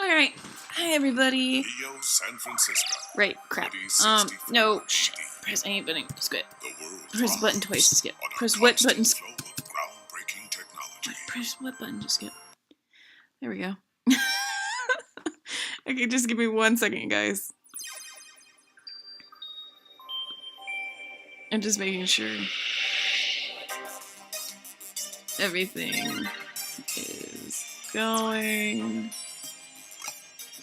Alright. Hi, everybody. Rio, San Francisco. Right, crap. No, shit. Press any button to skip. Press the button twice to skip. Press what button to skip? Press what button to skip? There we go. Okay, just give me 1 second, guys. I'm just making sure everything is going.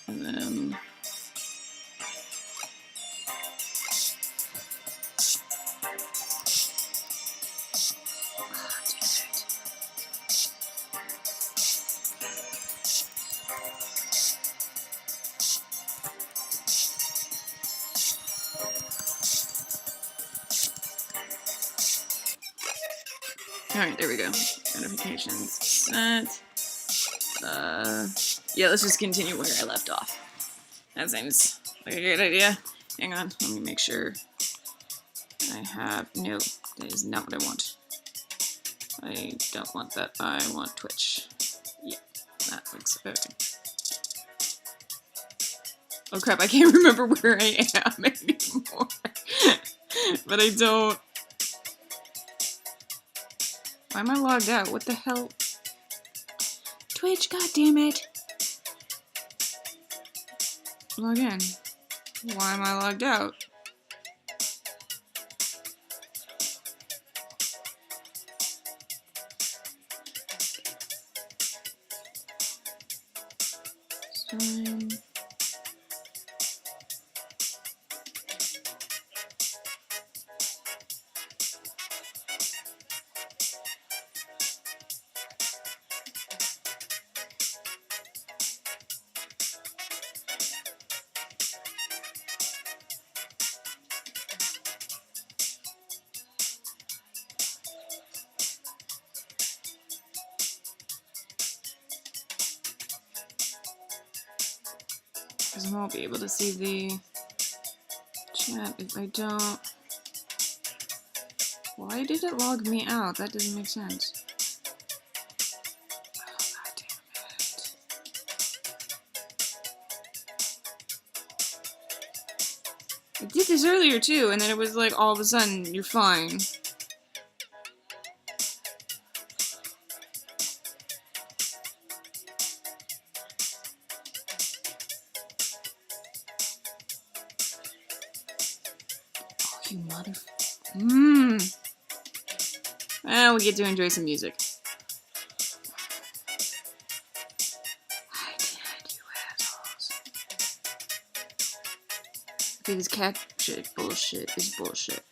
And then... Alright, there we go. Notifications set. Yeah, let's just continue where I left off. That seems like a good idea. Hang on, let me make sure I have... No, that is not what I want. I don't want that. I want Twitch. Yeah, that looks okay. Oh crap, I can't remember where I am anymore. But I don't... Why am I logged out? What the hell? Twitch, goddammit! Log in. Why am I logged out? Sign. Because I won't be able to see the chat if I don't. Why did it log me out? That doesn't make sense. Oh, God damn it. I did this earlier too, and then it was like all of a sudden, you're fine. You mother... Well, we get to enjoy some music. I did, you assholes. Okay, this cat shit bullshit is bullshit.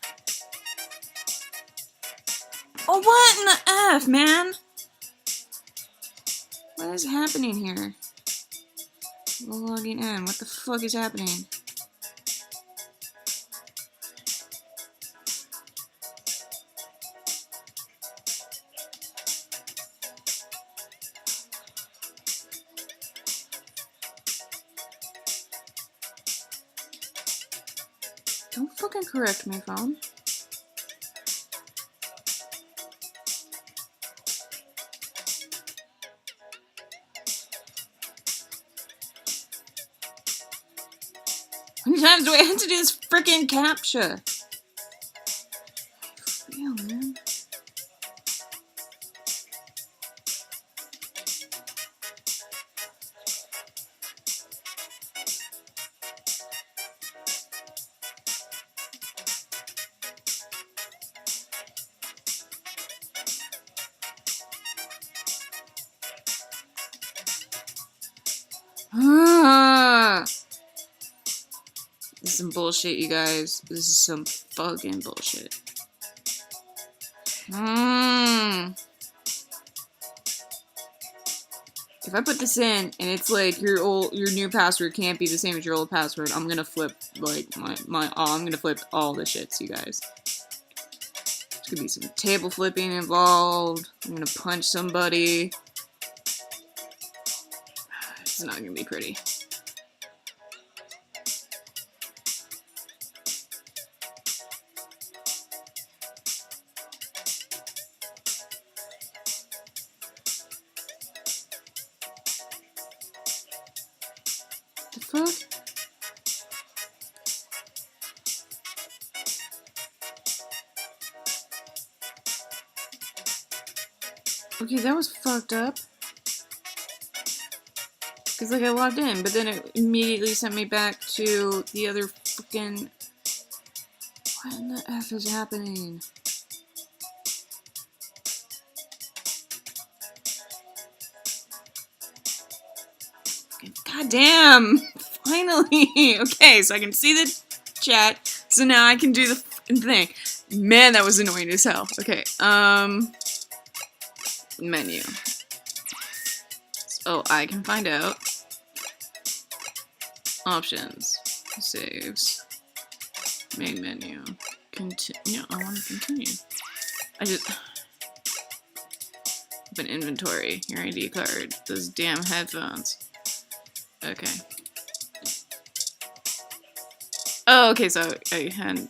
Oh, what in the F, man? What is happening here? Logging in. What the fuck is happening? Don't fucking correct my phone. How many times do I have to do this freaking CAPTCHA? For real, man. This is some bullshit, you guys. This is some fucking bullshit. If I put this in and it's like your new password can't be the same as your old password, I'm gonna flip like I'm gonna flip all the shits, you guys. There's gonna be some table flipping involved. I'm gonna punch somebody. It's not gonna be pretty. fuck? Okay, that was fucked up. Cause like I logged in, but then it immediately sent me back to the other fucking... What in the F is happening? God damn! Finally! Okay, so I can see the chat, so now I can do the fucking thing. Man, that was annoying as hell. Okay, menu. So I can find out. Options. Saves. Main menu. Continue. I want to continue. I just... Open inventory. Your ID card. Those damn headphones. Okay. Oh, okay, so I had...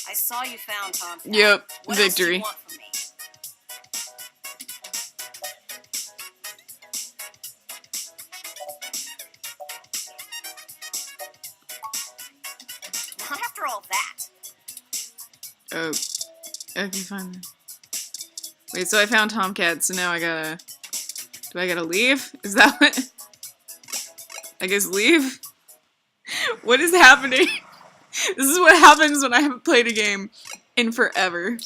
I saw you found Tom. Yep, what victory. Else do you want from me? Not after all that. Oh, okay, fine. Wait, so I found Tomcat, so now I gotta... Do I gotta leave? Is that what... I guess leave? What is happening? This is what happens when I haven't played a game in forever.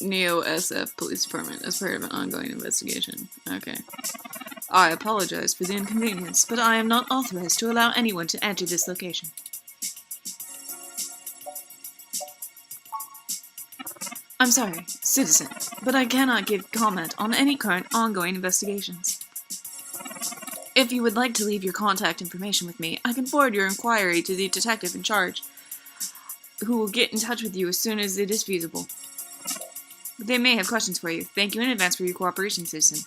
Neo SF Police Department as part of an ongoing investigation. Okay. I apologize for the inconvenience, but I am not authorized to allow anyone to enter this location. I'm sorry, citizen, but I cannot give comment on any current ongoing investigations. If you would like to leave your contact information with me, I can forward your inquiry to the detective in charge, who will get in touch with you as soon as it is feasible. They may have questions for you. Thank you in advance for your cooperation, citizen.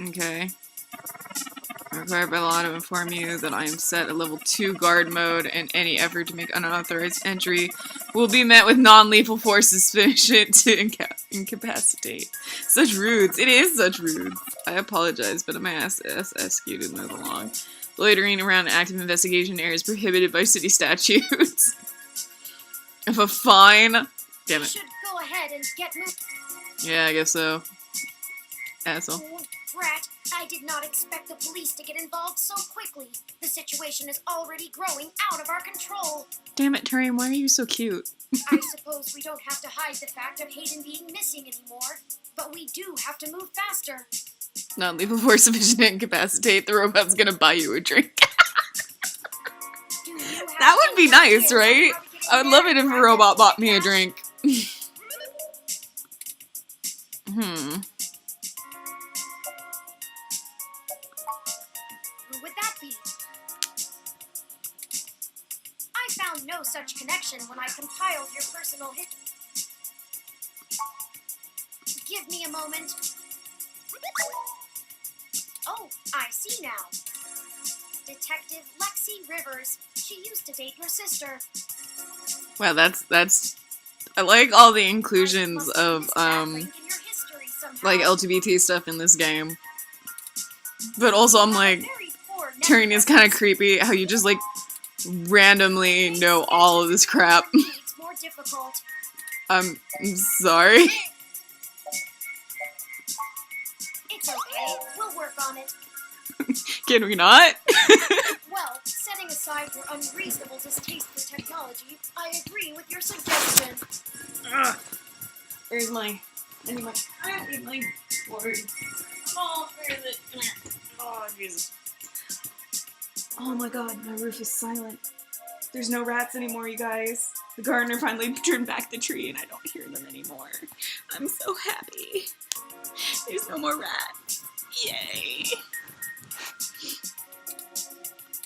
Okay. Required by law to inform you that I am set at level 2 guard mode, and any effort to make unauthorized entry will be met with non-lethal force sufficient to incapacitate. Such rudes. It is such rudes. I apologize, but I'm asked you to move along. Loitering around active investigation areas prohibited by city statutes. If a fine... Damn it. Should go ahead and get moving. Yeah, I guess so. Asshole. Oh, brat. I did not expect the police to get involved so quickly. The situation is already growing out of our control. Damn it, Turian, why are you so cute? I suppose we don't have to hide the fact of Hayden being missing anymore, but we do have to move faster. Non-lethal force sufficient to incapacitate. The robot's gonna buy you a drink. That would be nice, right? I would love it if a robot bought me a drink. Who would that be? I found no such connection when I compiled your personal history. Give me a moment. Oh, I see now. Detective Lexi Rivers. She used to date your sister. Wow, that's I like all the inclusions of like LGBT stuff in this game. But also I'm like, Turing is kind of creepy how you just like randomly know all of this crap. It's more difficult. I'm sorry. It's okay. We'll work on it. Can we not? Well, setting aside your unreasonable distaste for technology, I agree with your suggestion. Ugh. Where's my... I need my board. Oh, where is it? Oh, Jesus. Oh my god, my roof is silent. There's no rats anymore, you guys. The gardener finally trimmed back the tree and I don't hear them anymore. I'm so happy. There's no more rats. Yay.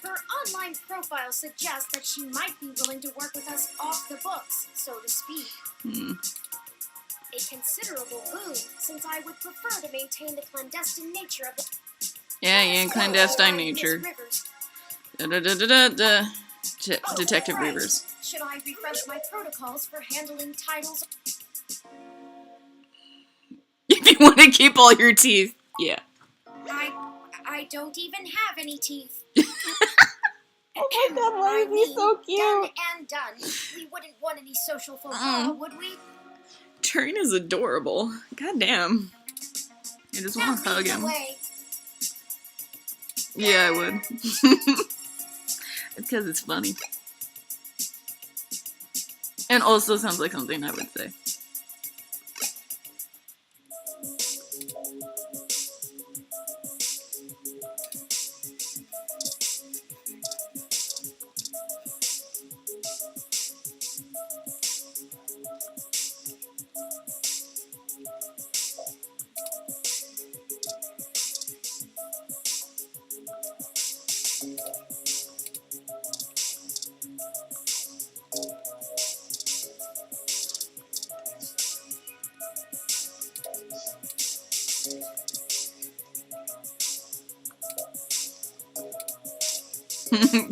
Her online profile suggests that she might be willing to work with us off the books, so to speak. A considerable boon, since I would prefer to maintain the clandestine nature of the... Yeah, yeah, clandestine nature. Detective Right. Reavers. Should I refresh my protocols for handling titles? If you want to keep all your teeth. Yeah. I don't even have any teeth. Oh my god, why is he so cute? Done and done. We wouldn't want any social faux pas, would we? Turing is adorable. God damn. I just want to hug him. Away. Yeah, I would. It's because it's funny. And also sounds like something I would say.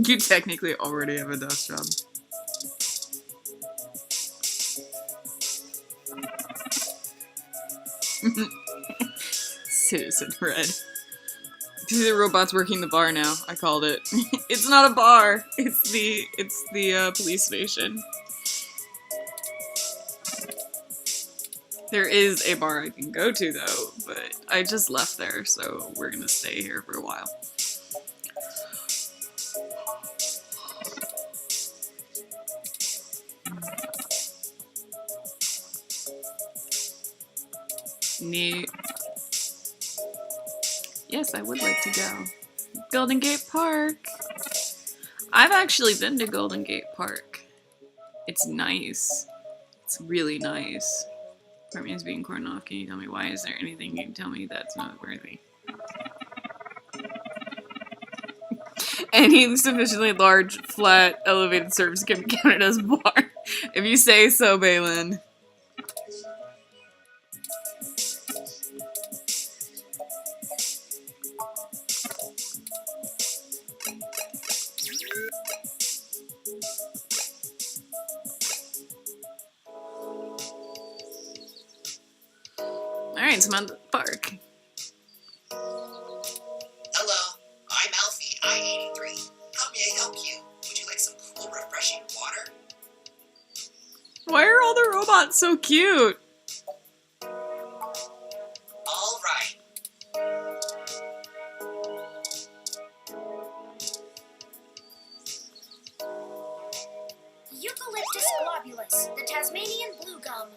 You technically already have a desk job. Citizen Red. See the robot's working the bar now. I called it. It's not a bar. It's the police station. There is a bar I can go to though, but I just left there, so we're gonna stay here for a while. Neat. Yes, I would like to go. Golden Gate Park. I've actually been to Golden Gate Park. It's nice. It's really nice. Part is being corned off. Can you tell me why? Is there anything you can tell me that's not worthy? Any sufficiently large, flat, elevated surface can be counted as bar. If you say so, Balin. Alright, so I'm at the park. Hello, I'm Alfie, I-83. How may I help you? Would you like some cool, refreshing water? Why are all the robots so cute? All right. Eucalyptus globulus, the Tasmanian blue gum.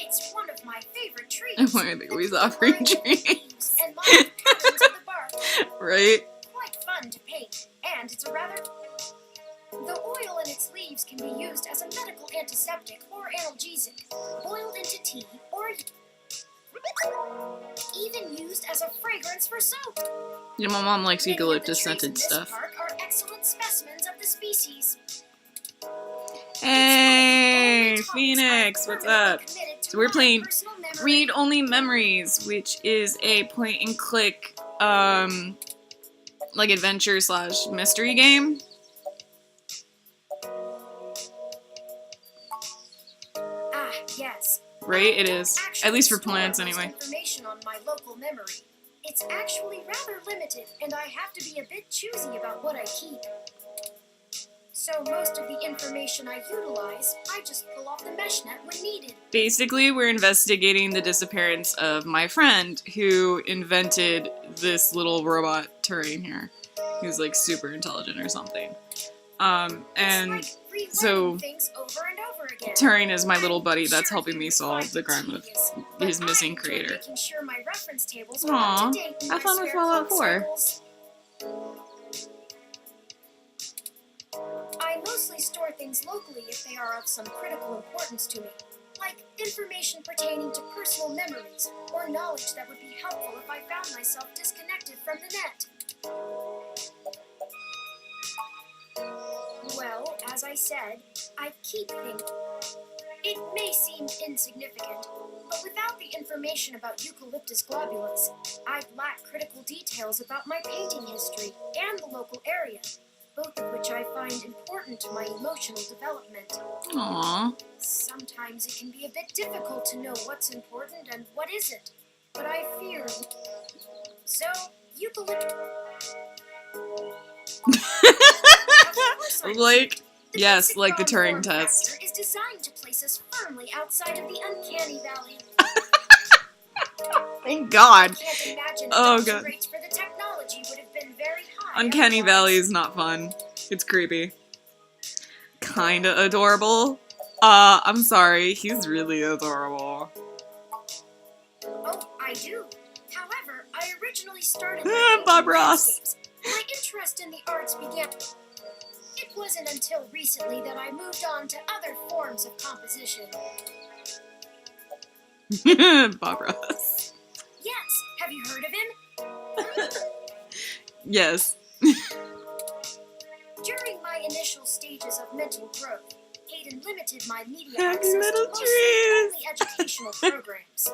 It's one of my favorite trees. Why are they always offering trees? And modern patterns of the bark. Right? Quite fun to paint, and it's a rather... The oil in its leaves can be used as a medical antiseptic or analgesic, boiled into tea, or even used as a fragrance for soap. Yeah, my mom likes Many of the eucalyptus trees in scented this stuff. park are excellent specimens of the species. Hey, Phoenix, what's up? So we're playing Read Only Memories, which is a point and click, like adventure / mystery game. Ah, yes. Right, it I don't is. actually At least for store plants, most anyway. Information on my local memory. It's actually rather limited, and I have to be a bit choosy about what I keep. So most of the information I utilize, I just pull off the mesh net when needed. Basically, we're investigating the disappearance of my friend who invented this little robot terrain here. Who's like super intelligent or something. And It's like so relearning things over and over again. Turing is my little buddy I'm that's sure helping you me would solve find the it crime of tedious, his but missing I enjoy creator. making sure my reference tables are Aw, up to date in have my fun with spare Fallout code 4. cycles. I mostly store things locally if they are of some critical importance to me, like information pertaining to personal memories or knowledge that would be helpful if I found myself disconnected from the net. Well, as I said, I keep things. It may seem insignificant, But without the information about Eucalyptus globulus, I'd lack critical details about my painting history and the local area, both of which I find important to my emotional development. Aww. Sometimes it can be a bit difficult to know what's important and what isn't, but I fear... So, Eucalyptus... Like, The yes, basic like the Turing form test. factor is designed to place us firmly outside of the uncanny valley. Thank God. I can't imagine Oh, adoption God. rates for the technology would have been very high. Uncanny otherwise. Valley is not fun. It's creepy. Kinda adorable. I'm sorry, he's really adorable. Oh, I do. However, I originally started Bob Ross. landscapes. My interest in the arts began. It wasn't until recently that I moved on to other forms of composition. Bob Ross. Yes, have you heard of him? Yes. During my initial stages of mental growth, Hayden limited my media Happy access little to mostly trees. only educational programs.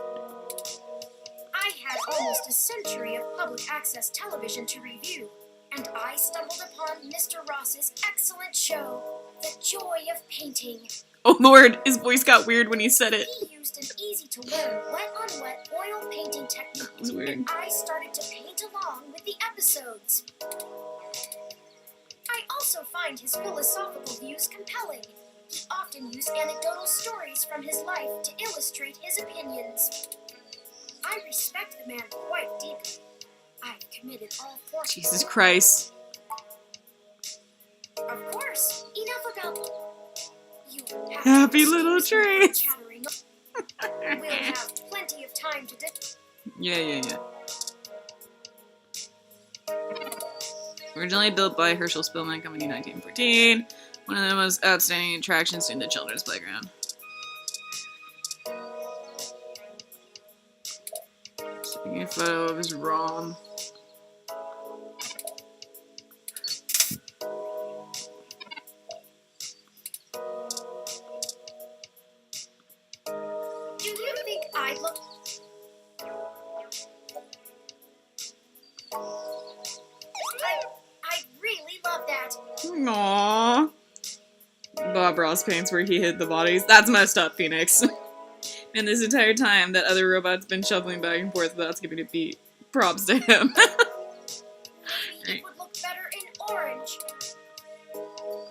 I had almost a century of public access television to review, and I stumbled upon Mr. Ross's excellent show, The Joy of Painting. Oh Lord, his voice got weird when he said it. He used an easy-to-learn wet-on-wet oil painting technique, That was weird. and I started to paint along with the episodes. I also find his philosophical views compelling. He often used anecdotal stories from his life to illustrate his opinions. I respect the man quite deeply. I've committed all four. Jesus Christ. Of course, enough about you. Have to Happy little excuse me for trees. chattering. We'll have plenty of time to Yeah. Originally built by Herschel Spillman Company in 1914. One of the most outstanding attractions in the children's playground. Taking a photo of his ROM. Do you think I'd look... I really love that. Aww. Bob Ross paints where he hid the bodies. That's messed up, Phoenix. And this entire time, that other robot's been shuffling back and forth without skipping a beat. Props to him. Maybe it would look better in orange.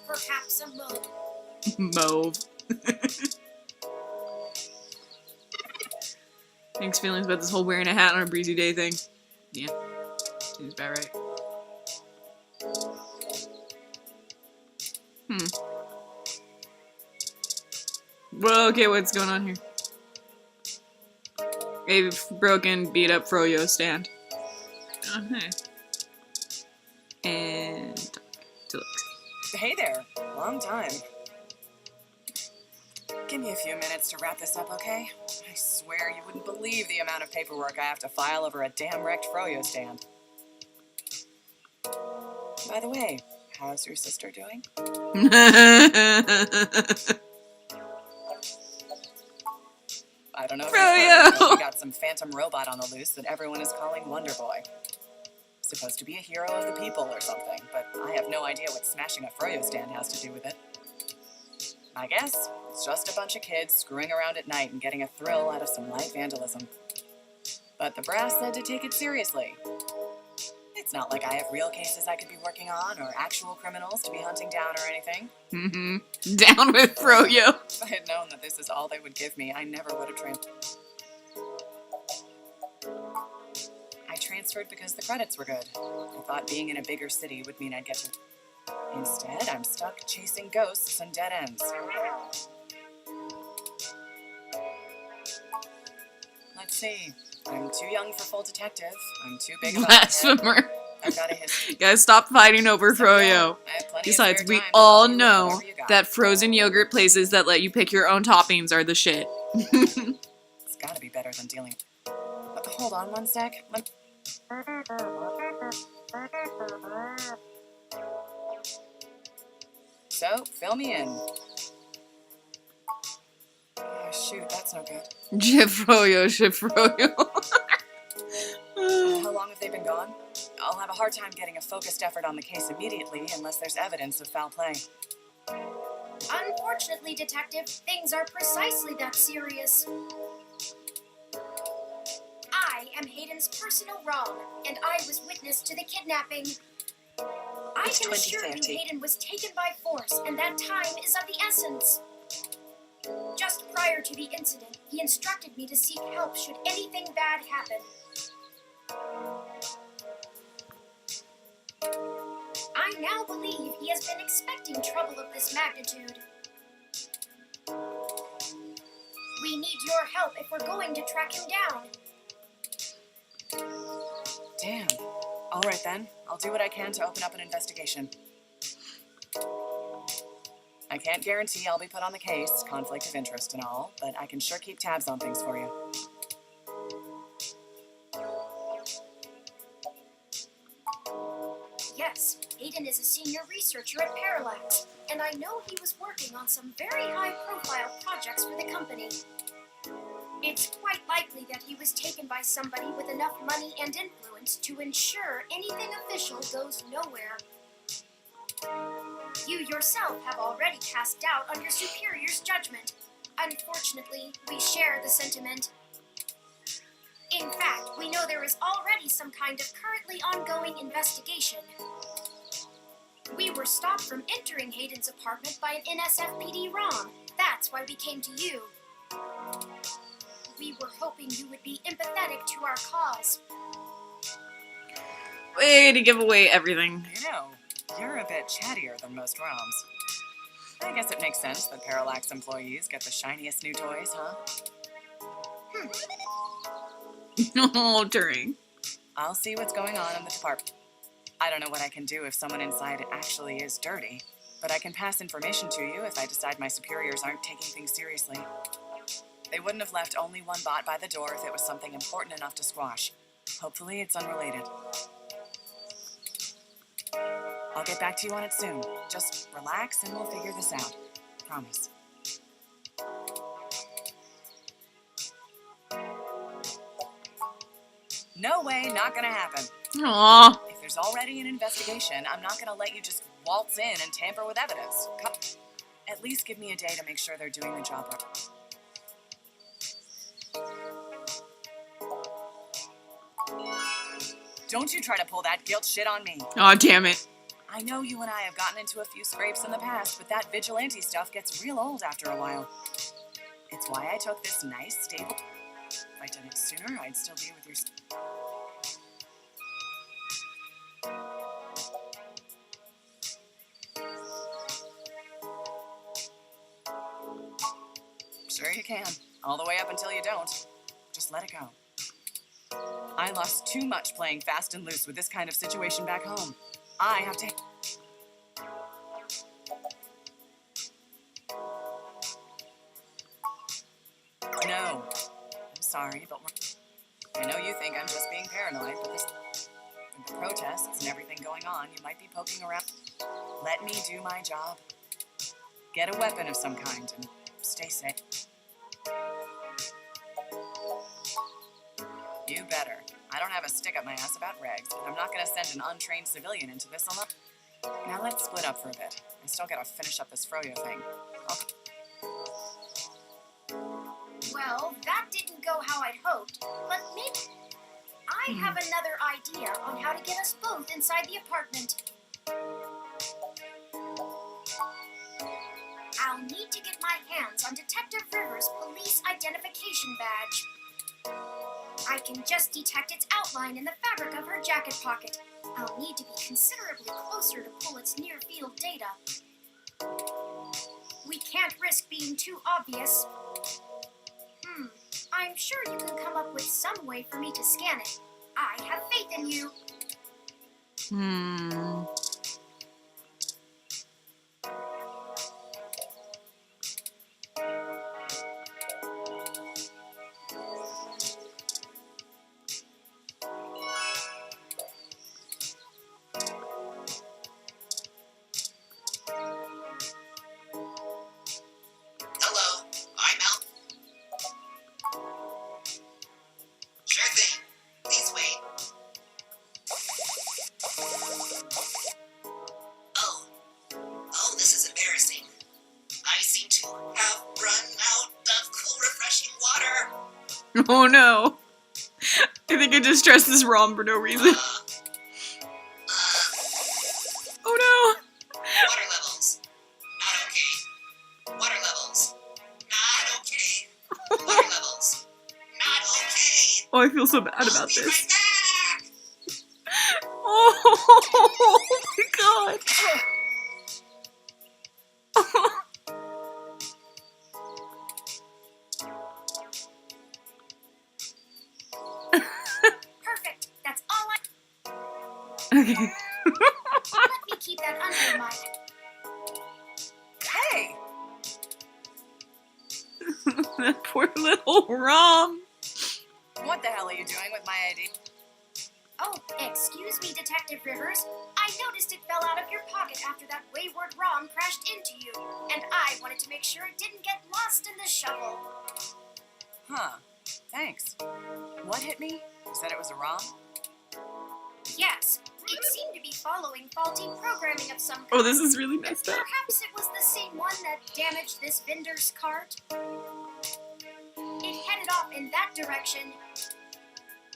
Perhaps a mauve. Mauve. Thanks feelings about this whole wearing a hat on a breezy day thing. Yeah. Seems about right. Well, okay, what's going on here? A broken, beat up Froyo stand. Oh, hey. And to look. Hey there. Long time. Give me a few minutes to wrap this up, okay? I swear you wouldn't believe the amount of paperwork I have to file over a damn wrecked Froyo stand. By the way, how's your sister doing? I don't know if you've heard, but we got some phantom robot on the loose that everyone is calling Wonder Boy. Supposed to be a hero of the people or something, but I have no idea what smashing a Froyo stand has to do with it. I guess it's just a bunch of kids screwing around at night and getting a thrill out of some light vandalism. But the brass said to take it seriously. It's not like I have real cases I could be working on or actual criminals to be hunting down or anything. Down with Froyo. If I had known that this is all they would give me, I never would have I transferred because the credits were good. I thought being in a bigger city would mean I'd get to... Instead, I'm stuck chasing ghosts and dead ends. Let's see. I'm too young for full detective. I'm too big of a Blasphemer. I've got a history. Guys, stop fighting over Froyo. I have plenty of Besides, spare we time to all help you with know whatever you got. that frozen yogurt places that let you pick your own toppings are the shit. It's gotta be better than dealing... hold on one sec. So, fill me in. Oh, shit. shoot, that's no good. Froyo. How long have they been gone? I'll have a hard time getting a focused effort on the case immediately unless there's evidence of foul play. Unfortunately, Detective, things are precisely that serious. I am Hayden's personal wrong, and I was witness to the kidnapping. I It's can assure you 2030. Hayden was taken by force, and that time is of the essence. Just prior to the incident, he instructed me to seek help should anything bad happen. I now believe he has been expecting trouble of this magnitude. We need your help if we're going to track him down. Damn. Alright then, I'll do what I can to open up an investigation. I can't guarantee I'll be put on the case, conflict of interest and all, but I can sure keep tabs on things for you. Yes, Hayden is a senior researcher at Parallax, and I know he was working on some very high-profile projects for the company. It's quite likely that he was taken by somebody with enough money and influence to ensure anything official goes nowhere. You yourself have already cast doubt on your superior's judgment. Unfortunately, we share the sentiment. In fact, we know there is already some kind of currently ongoing investigation. We were stopped from entering Hayden's apartment by an NSFPD ROM. That's why we came to you. We were hoping you would be empathetic to our cause. Way to give away everything. You know, you're a bit chattier than most ROMs. I guess it makes sense that Parallax employees get the shiniest new toys, huh? No, Turing. I'll see what's going on in the department. I don't know what I can do if someone inside actually is dirty, but I can pass information to you if I decide my superiors aren't taking things seriously. They wouldn't have left only one bot by the door if it was something important enough to squash. Hopefully it's unrelated. I'll get back to you on it soon. Just relax and we'll figure this out. Promise. No way, not gonna happen. Aww. If there's already an investigation, I'm not gonna let you just waltz in and tamper with evidence. At least give me a day to make sure they're doing the job right. Don't you try to pull that guilt shit on me. Aw, damn it. I know you and I have gotten into a few scrapes in the past, but that vigilante stuff gets real old after a while. It's why I took this nice, stable... If I'd done it sooner, I'd still be with your... Sure you can. All the way up until you don't. Just let it go. I lost too much playing fast and loose with this kind of situation back home. I have to... No. I'm sorry, but I know you think I'm just being paranoid, but with the protests and everything going on, you might be poking around. Let me do my job. Get a weapon of some kind and stay safe. You better. I don't have a stick up my ass about regs, but I'm not going to send an untrained civilian into this alone. Now let's split up for a bit. I still got to finish up this Froyo thing. Well, that didn't go how I'd hoped, but maybe... I have another idea on how to get us both inside the apartment. I'll need to get my hands on Detective Rivers' police identification badge. I can just detect its outline in the fabric of her jacket pocket. I'll need to be considerably closer to pull its near-field data. We can't risk being too obvious. I'm sure you can come up with some way for me to scan it. I have faith in you. Hello, I'm Alch. Oh, this is embarrassing. I seem to have run out of cool, refreshing water. Oh no. I think I just stressed this ROM for no reason. Oh no. Water levels. Not okay. Water levels. Not okay. Water levels. Not okay. Oh, I feel so bad I'll about be this. right back. Oh my god. Perfect. That's all I. Okay. Let me keep that under my. Hey! That poor little ROM. What the hell are you doing with my ID? Oh, excuse me, Detective Rivers. I noticed it fell out of your pocket after that wayward ROM crashed into you, and I wanted to make sure it didn't get lost in the shuffle. Huh. Thanks. What hit me? You said it was a ROM? Yes, it seemed to be following faulty programming of some kind. Oh, this is really messed up. Perhaps it was the same one that damaged this vendor's cart. It headed off in that direction.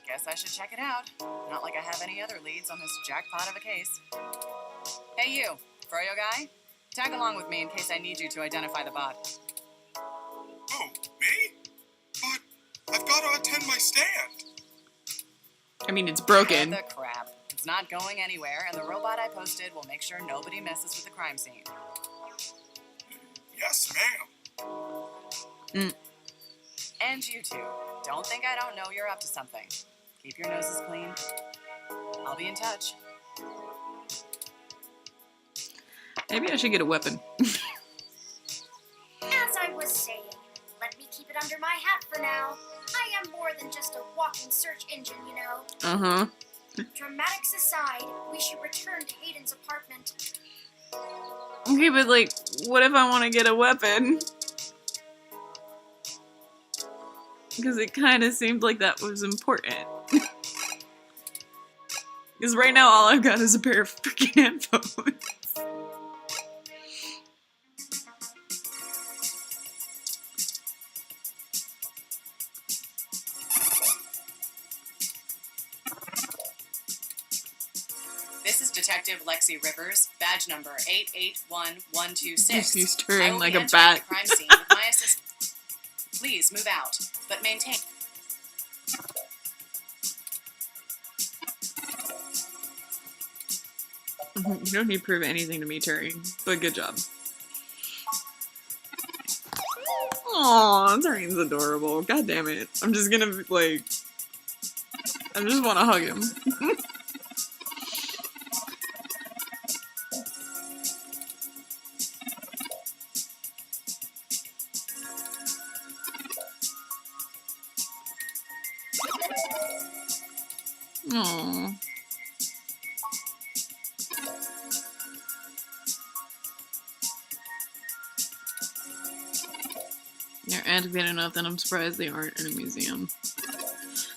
Guess I should check it out. Not like I have any other leads on this jackpot of a case. Hey you, Froyo guy? Tag along with me in case I need you to identify the bot. Oh, me? But I've got to attend my stand. I mean, it's broken. What the crap. It's not going anywhere, and the robot I posted will make sure nobody messes with the crime scene. Yes, ma'am. And you two, don't think I don't know you're up to something. Keep your noses clean. I'll be in touch. Maybe I should get a weapon. As I was saying, let me keep it under my hat for now. I am more than just a walking search engine, you know. Uh-huh. Dramatics aside, we should return to Hayden's apartment. Okay, but like, what if I want to get a weapon? Because it kind of seemed like that was important. Because right now all I've got is a pair of freaking headphones. This is Detective Lexi Rivers, badge number 881126. She's I turning will like be a entering bat. the crime scene with my assistant. Please move out, but maintain. You don't need to prove anything to me, Turing, but good job. Aww, Turing's adorable. God damn it. I'm just gonna, like... I just want to hug him. Aww. They're antiquated enough that I'm surprised they aren't in a museum.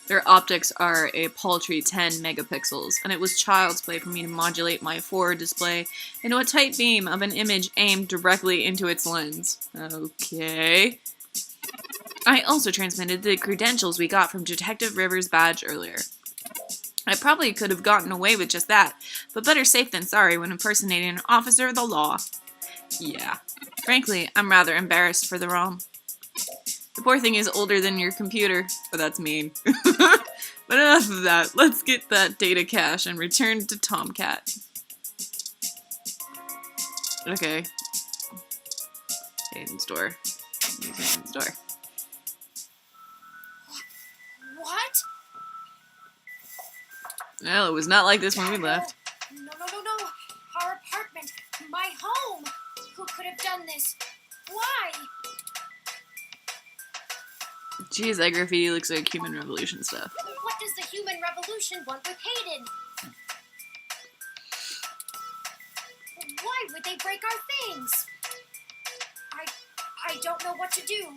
Their optics are a paltry 10 megapixels, and it was child's play for me to modulate my forward display into a tight beam of an image aimed directly into its lens. Okay. I also transmitted the credentials we got from Detective Rivers' badge earlier. I probably could have gotten away with just that, but better safe than sorry when impersonating an officer of the law. Yeah. Frankly, I'm rather embarrassed for the ROM. The poor thing is older than your computer, but that's mean. But enough of that. Let's get that data cache and return to Tomcat. Okay. Hayden's door. Hayden's door. What? Well, it was not like this when we left. No. Our apartment. My home. Who could have done this? Why? Geez, that graffiti looks like Human Revolution stuff. What does the Human Revolution want with Hayden? Why would they break our things? I don't know what to do.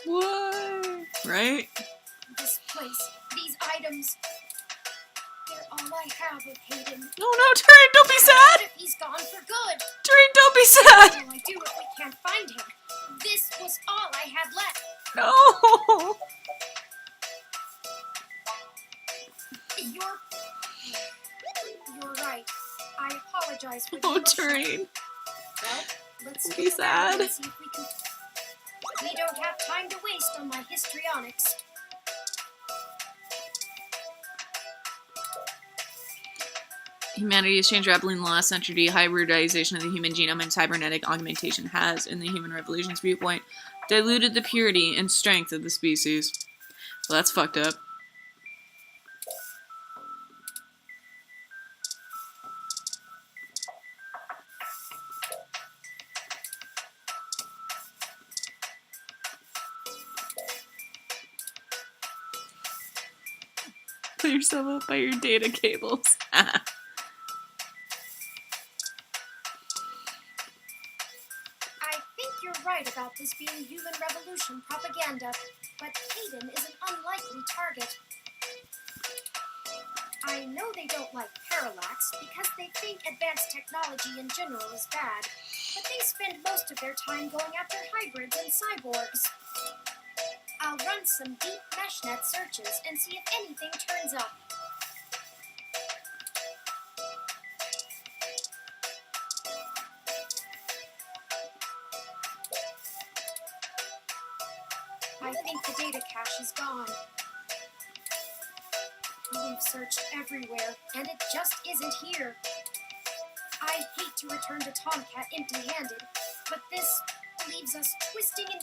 What? Right? This place, these items, they're all I have with Hayden. No, Turing, don't be sad! What if he's gone for good? Turing, don't be sad. What will I do if we can't find him? This was all I had left. No. You're right. I apologize for the Oh, emotion. Terrain. Well, let's Be look around sad. and see if we can. We don't have time to waste on my histrionics. Humanity has changed rapidly in the last century. Hybridization of the human genome and cybernetic augmentation has, in the human revolution's viewpoint, diluted the purity and strength of the species. Well, that's fucked up. Put yourself up by your data cables. I think you're right about this being human revolution propaganda, but Hayden is an unlikely target. I know they don't like Parallax because they think advanced technology in general is bad, but they spend most of their time going after hybrids and cyborgs. I'll run some deep meshnet searches and see if anything turns up. I think the data cache is gone. We've searched everywhere, and it just isn't here. I hate to return to Tomcat empty-handed, but this leaves us twisting and...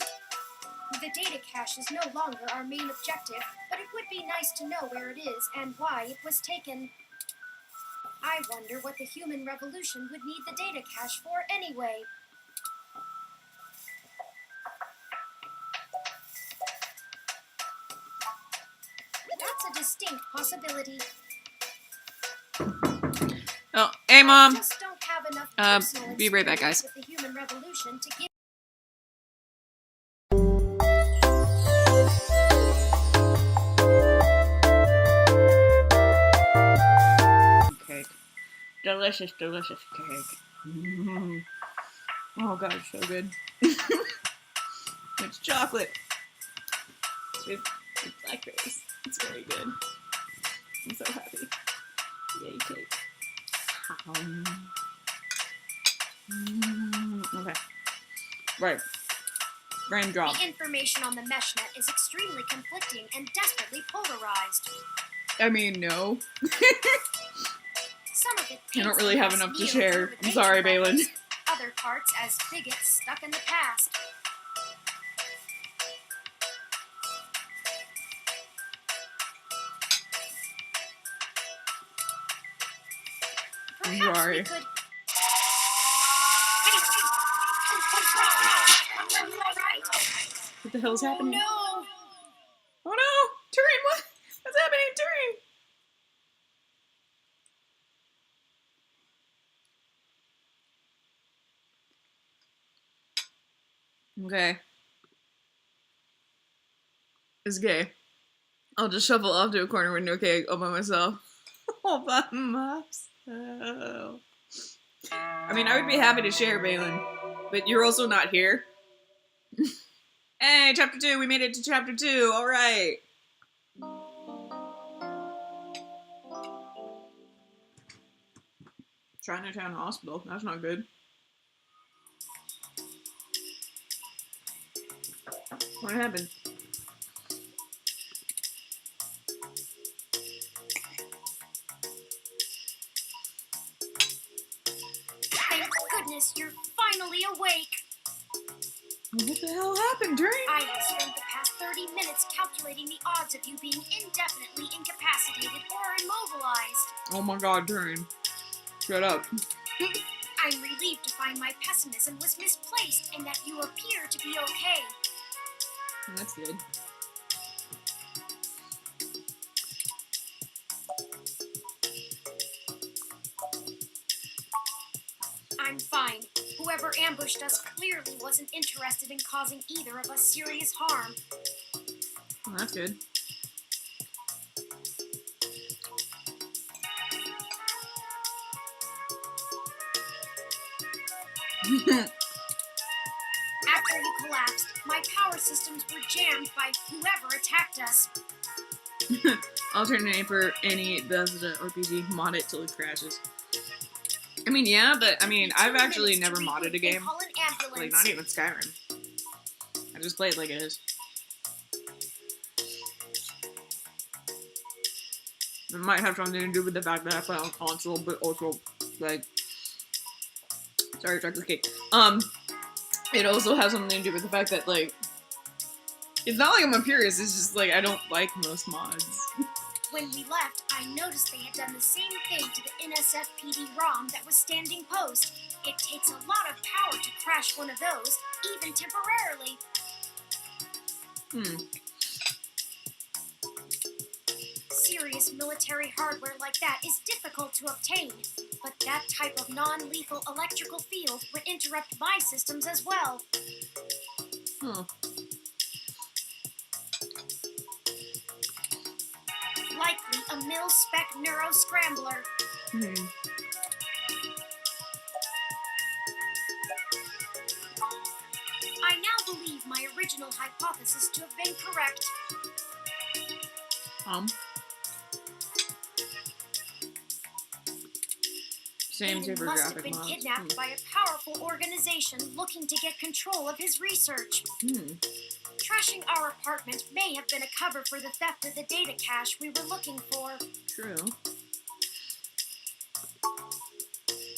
The data cache is no longer our main objective, but it would be nice to know where it is and why it was taken. I wonder what the human revolution would need the data cache for anyway. That's a distinct possibility. Oh, hey, Mom. I just don't have enough personal be right back, guys. experience with the human revolution to give. Cake. Delicious, delicious cake. Mm. Oh god, it's so good. It's chocolate with blackberries. It's very good. I'm so happy. Yay, cake. Okay. Right. Frame drop. The information on the meshnet is extremely conflicting and desperately polarized. I mean, no. Some of it I don't paints really them have as enough to neos share. over I'm sorry, nature Balin. lovers, other parts as bigots stuck in the past. I'm Perhaps sorry. we could... What the hell's happening? No! Oh no! Turin, what? What's happening, Turin? Okay. It's gay. I'll just shuffle off to a corner window cake all by myself. All by myself. I mean, I would be happy to share, Balin, but you're also not here. Hey, chapter 2, we made it to chapter 2, alright. Chinatown Hospital, that's not good. What happened? Thank goodness you're finally awake. What the hell happened, Turin? I have spent the past 30 minutes calculating the odds of you being indefinitely incapacitated or immobilized. Oh my god, Turin. Shut up. I'm relieved to find my pessimism was misplaced and that you appear to be okay. That's good. I'm fine. Whoever ambushed us clearly wasn't interested in causing either of us serious harm. Well, that's good. After you collapsed, my power systems were jammed by whoever attacked us. Alternate for any Bethesda RPG, mod it till it crashes. I mean, yeah, but I mean, I've actually never modded a game. Call an ambulance. Like, not even Skyrim. I just play it like it is. It might have something to do with the fact that I play on console, but also, like, sorry, chocolate cake. It also has something to do with the fact that, like, it's not like I'm a purist, it's just, like, I don't like most mods. When we left, I noticed they had done the same thing to the NSFPD ROM that was standing post. It takes a lot of power to crash one of those, even temporarily. Serious military hardware like that is difficult to obtain, but that type of non-lethal electrical field would interrupt my systems as well. Likely a mil-spec neuro-scrambler. I now believe my original hypothesis to have been correct. Same Aiden super must have graphic been mods. kidnapped by a powerful organization looking to get control of his research. Trashing our apartment may have been a cover for the theft of the data cache we were looking for. True.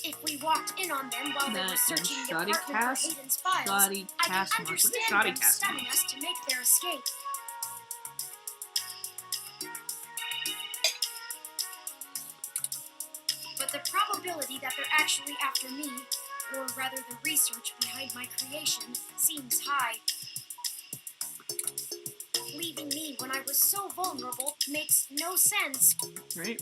If we walked in on them while they were searching the shoddy apartment cast- for Hayden's files, Shoddy I can cast mods. What understand is shoddy them cast stunning mods? us to make their escape. But the probability that they're actually after me, or rather the research behind my creation, seems high. Leaving me when I was so vulnerable makes no sense. Right?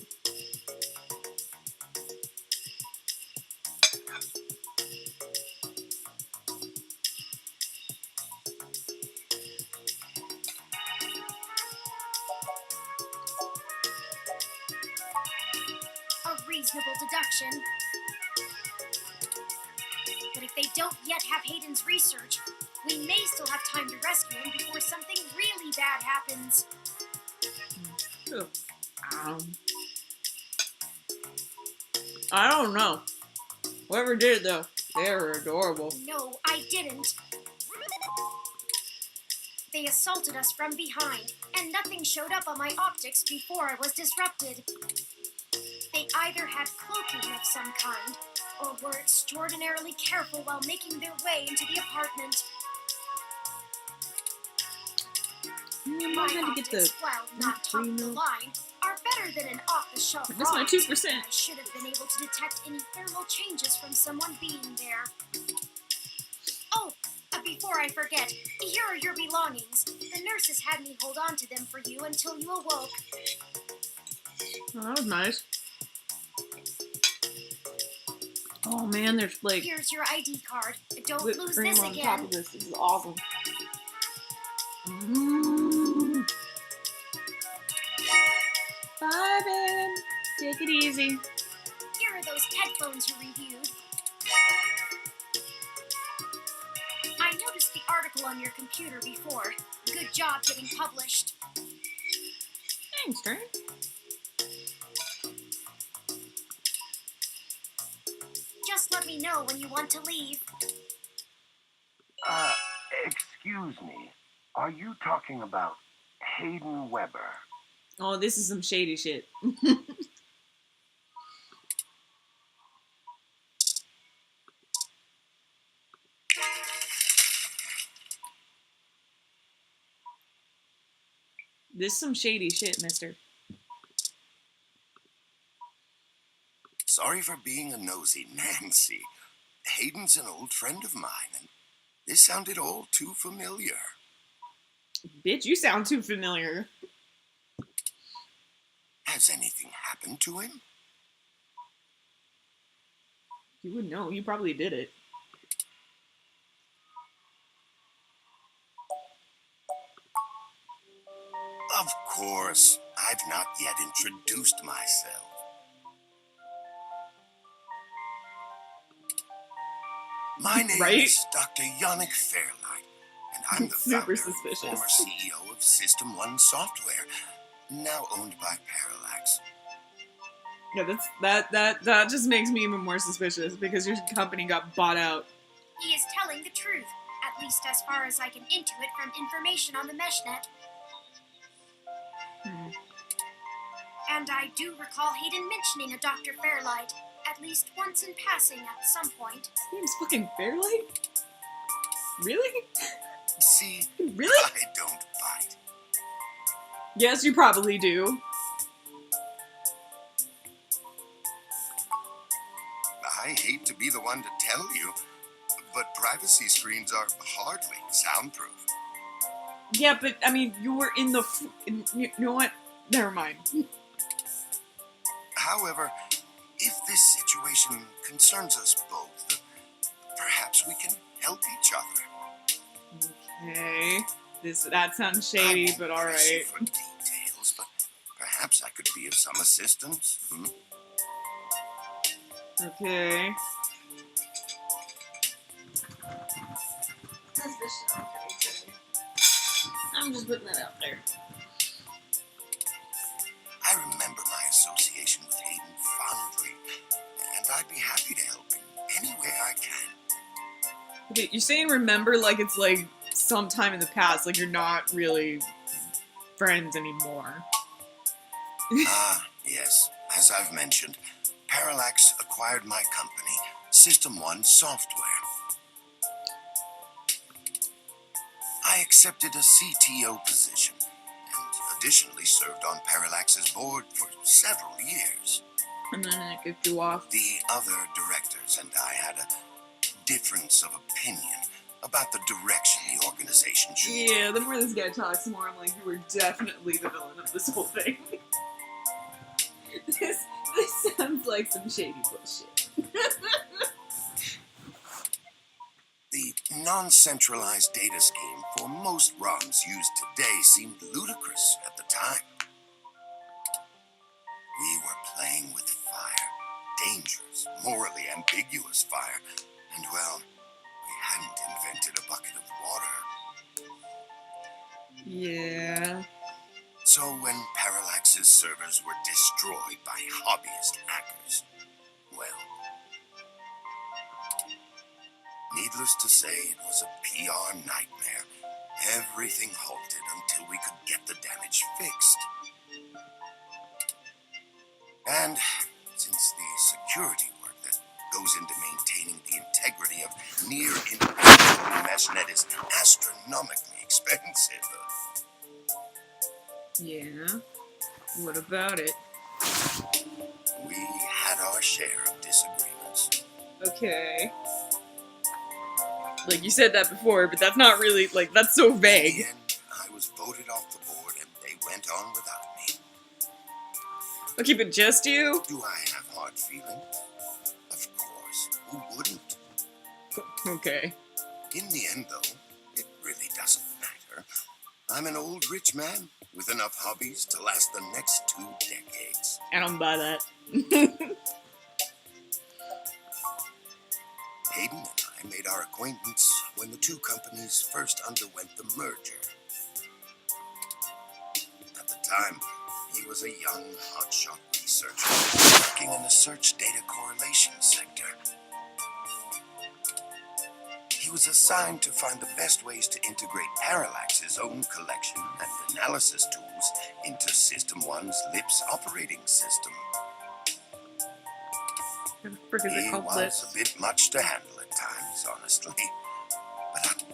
A reasonable deduction. But if they don't yet have Hayden's research, we may still have time to rescue him before something really bad happens. Ooh. I don't know. Whoever did it, though, they were adorable. No, I didn't. They assaulted us from behind, and nothing showed up on my optics before I was disrupted. They either had cloaking of some kind, or were extraordinarily careful while making their way into the apartment. My optics, while not top of the line, are better than an off-the-shelf That's my ROM. 2%. I should have been able to detect any thermal changes from someone being there. Oh, before I forget, here are your belongings. The nurses had me hold on to them for you until you awoke. Oh, that was nice. Oh man, there's like Here's your ID card. Don't whipped lose cream this on top again. of this. This is awesome. Bye, babe. Take it easy. Here are those headphones you reviewed. I noticed the article on your computer before. Good job getting published. Thanks, Trent. Just let me know when you want to leave. Excuse me. Are you talking about Hayden Weber? Oh, this is some shady shit. This is some shady shit, mister. Sorry for being a nosy, Nancy. Hayden's an old friend of mine, and this sounded all too familiar. Bitch, you sound too familiar. Has anything happened to him? You would know. You probably did it. Of course. I've not yet introduced myself. My name Right? is Dr. Yannick Fairlight, and I'm the Super founder and suspicious. former CEO of System 1 Software, now owned by Parallax. Yeah, that just makes me even more suspicious because your company got bought out. He is telling the truth, at least as far as I can intuit from information on the meshnet. And I do recall Hayden mentioning a Dr. Fairlight, at least once in passing at some point. His name's fucking Fairlight? Really? See, Really? I don't bite. Yes, you probably do. I hate to be the one to tell you, but privacy screens are hardly soundproof. Yeah, but, I mean, you were in the... you know what? Never mind. However, if this situation concerns us both, perhaps we can help each other. Okay. That sounds I shady, won't but press you alright. for details, but perhaps I could be of some assistance. Okay. I'm just putting that out there. I remember my association with Hayden fondly, and I'd be happy to help in any way I can. Okay, you're saying remember like it's like sometime in the past, like you're not really friends anymore. Yes. As I've mentioned, Parallax acquired my company, System 1 Software. I accepted a CTO position, and additionally served on Parallax's board for several years. And then it kicked you off. The other directors and I had a difference of opinion about the direction the organization should take. Yeah, the more this guy talks, the more I'm like, you were definitely the villain of this whole thing. This sounds like some shady bullshit. The non-centralized data scheme for most ROMs used today seemed ludicrous at the time. We were playing with fire, dangerous, morally ambiguous fire, and well, we hadn't invented a bucket of water. Yeah. So when Parallax's servers were destroyed by hobbyist hackers, well, needless to say, it was a PR nightmare. Everything halted until we could get the damage fixed. And since the security work that goes into maintaining the integrity of near impenetrable meshnet is astronomically expensive, Yeah. What about it? we had our share of disagreements. Okay. Like, you said that before, but that's not really, like, that's so In vague. the end, I was voted off the board and they went on without me. Okay, but just you? Do I have hard feelings? Of course. Who wouldn't? Okay. In the end, though, it really doesn't matter. I'm an old rich man with enough hobbies to last the next 2 decades. I don't buy that. Hayden and I made our acquaintance when the two companies first underwent the merger. At the time, he was a young, hotshot researcher working in the search data correlation sector. He was assigned to find the best ways to integrate Parallax's own collection and analysis tools into System 1's LIPS operating system. What the frick is He it called? was a bit much to handle at times, honestly. But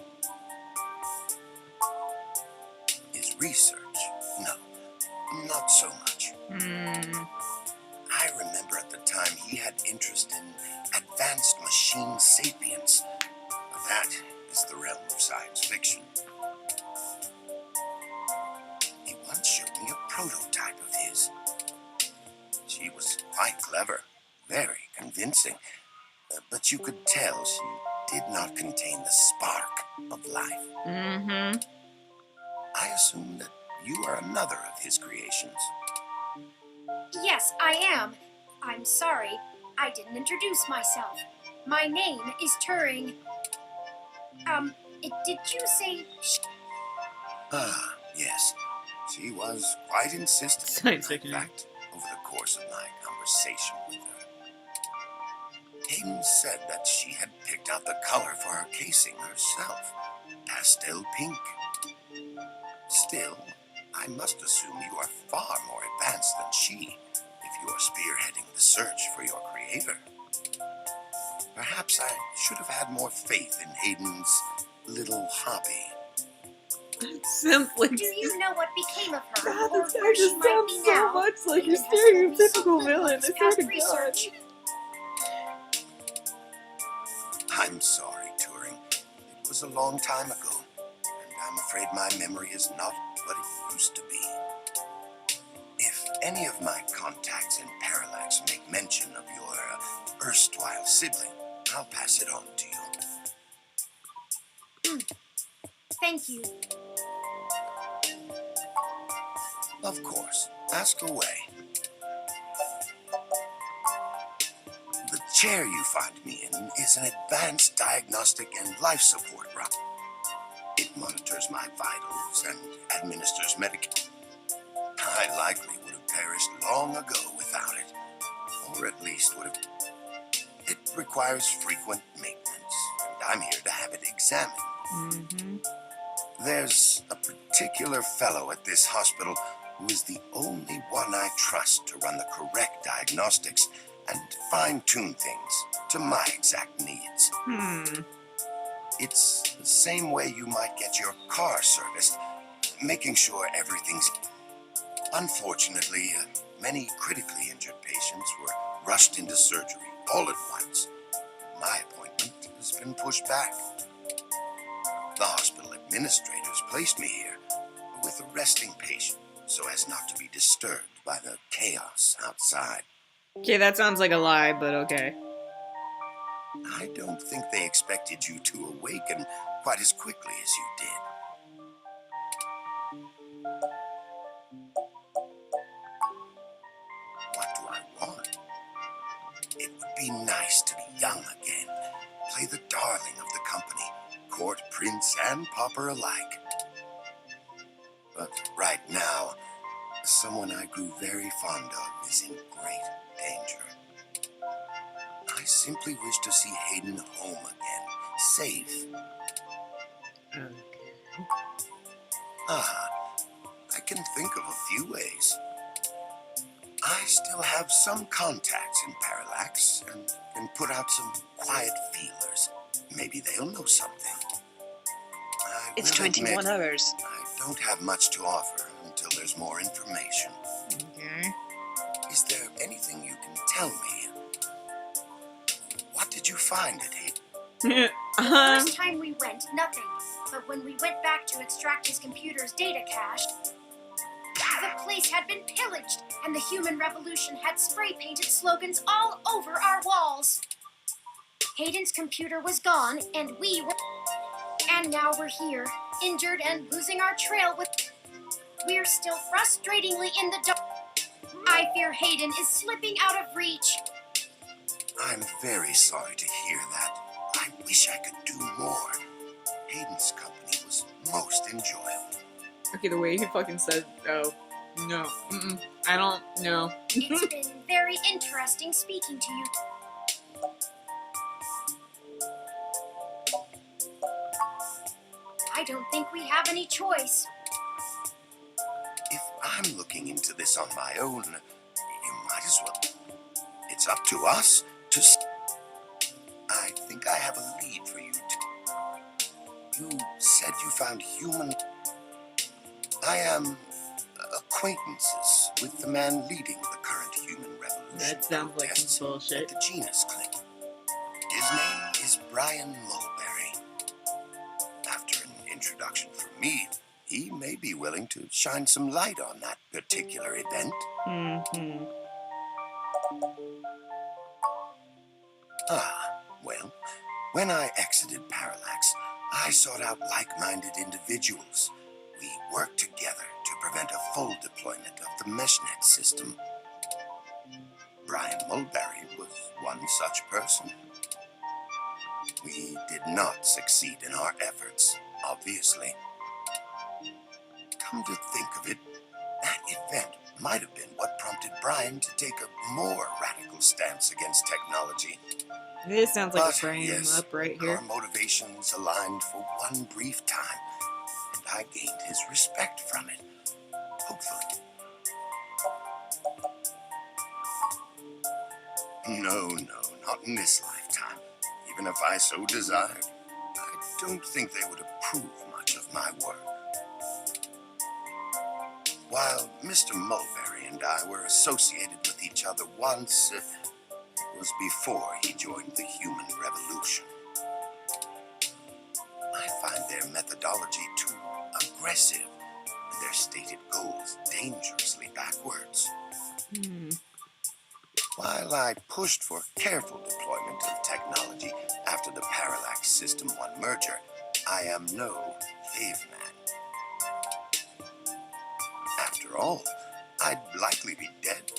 his research, no, not so much. I remember at the time he had interest in advanced machine sapience. But that is the realm of science fiction. He once showed me a prototype of his. She was quite clever, very convincing, but you could tell she did not contain the spark of life. Mm-hmm. I assume that you are another of his creations. Yes, I am. I'm sorry, I didn't introduce myself. My name is Turing. Did you say... Ah, yes. She was quite insistent. Science In fiction. fact, over the course of my conversation with her, Hayden said that she had picked out the color for her casing herself. Pastel pink. Still, I must assume you are far more advanced than she if you are spearheading the search for your creator. Perhaps I should have had more faith in Hayden's little hobby. Simply. Do you know what became of her? God, or this guy where she just might sounds be so now? much like your Hayden has told me so stereotypical little villain. of his I swear past to God. research. I'm sorry, Turing. It was a long time ago, and I'm afraid my memory is not what it used to be. If any of my contacts in Parallax make mention of your erstwhile sibling, I'll pass it on to you. Thank you. Of course, ask away. The chair you find me in is an advanced diagnostic and life support room. It monitors my vitals and administers medication. I likely would have perished long ago without it, or at least would have. It requires frequent maintenance, and I'm here to have it examined. Mm-hmm. There's a particular fellow at this hospital who is the only one I trust to run the correct diagnostics and fine-tune things to my exact needs. It's the same way you might get your car serviced, making sure everything's... Unfortunately, many critically injured patients were rushed into surgery all at once. My appointment has been pushed back. The hospital administrators placed me here with a resting patient so as not to be disturbed by the chaos outside. Okay, that sounds like a lie, but okay. I don't think they expected you to awaken quite as quickly as you did. What do I want? It would be nice to be young again, play the darling of the company, court prince and pauper alike. But right now, someone I grew very fond of is in great danger. I simply wish to see Hayden home again, safe. I can think of a few ways. I still have some contacts in Parallax and can put out some quiet feelers. Maybe they'll know something. It's will 21 admit, hours. I don't have much to offer until there's more information. Okay. Is there anything you can tell me? What did you find at Hayden? First time we went, nothing. But when we went back to extract his computer's data cache, the place had been pillaged, and the human revolution had spray-painted slogans all over our walls. Hayden's computer was gone, and we were... And now we're here, injured and losing our trail with... We're still frustratingly in the dark. I fear Hayden is slipping out of reach. I'm very sorry to hear that. I wish I could do more. Hayden's company was most enjoyable. Okay, the way he fucking said, oh, no, I don't know. It's been very interesting speaking to you. I don't think we have any choice. If I'm looking into this on my own, you might as well. It's up to us to... I think I have a lead for you. You said you found human... I am acquaintances with the man leading the current human revolution. That sounds like protests some bullshit. at the Genus Clinic. His name is Brian Mulberry. After an introduction from me, he may be willing to shine some light on that particular event. Well, when I exited Parallax, I sought out like-minded individuals. We worked together to prevent a full deployment of the meshnet system. Brian Mulberry was one such person. We did not succeed in our efforts, obviously. Come to think of it, that event might have been what prompted Brian to take a more radical stance against technology. This sounds like a But, frame yes, up right here. our motivations aligned for one brief time, and I gained his respect from it. Hopefully. No, not in this lifetime. Even if I so desired, I don't think they would approve much of my work. While Mr. Mulberry and I were associated with each other once, it was before he joined the human revolution. I find their methodology too aggressive, and their stated goals dangerously backwards. While I pushed for careful deployment of technology after the Parallax System 1 merger, I am no caveman. After all, I'd likely be dead.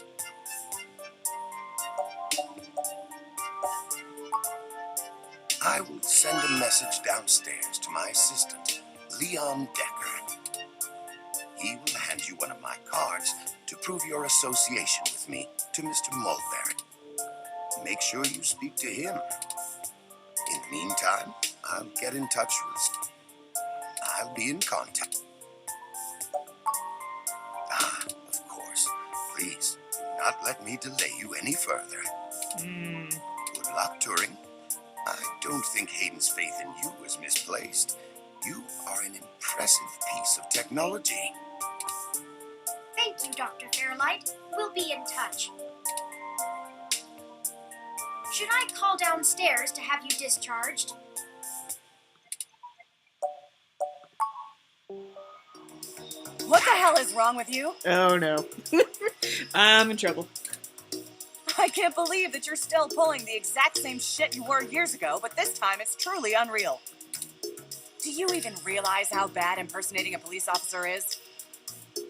I will send a message downstairs to my assistant, Leon Decker. He will hand you one of my cards to prove your association with me to Mr. Mulberry. Make sure you speak to him. In the meantime, I'll get in touch with... I'll be in contact. Of course. Please, do not let me delay you any further. Good luck, Turing. I don't think Hayden's faith in you is misplaced. You are an impressive piece of technology. Thank you, Dr. Fairlight. We'll be in touch. Should I call downstairs to have you discharged? What the hell is wrong with you? Oh no. I'm in trouble. I can't believe that you're still pulling the exact same shit you were years ago, but this time it's truly unreal. Do you even realize how bad impersonating a police officer is?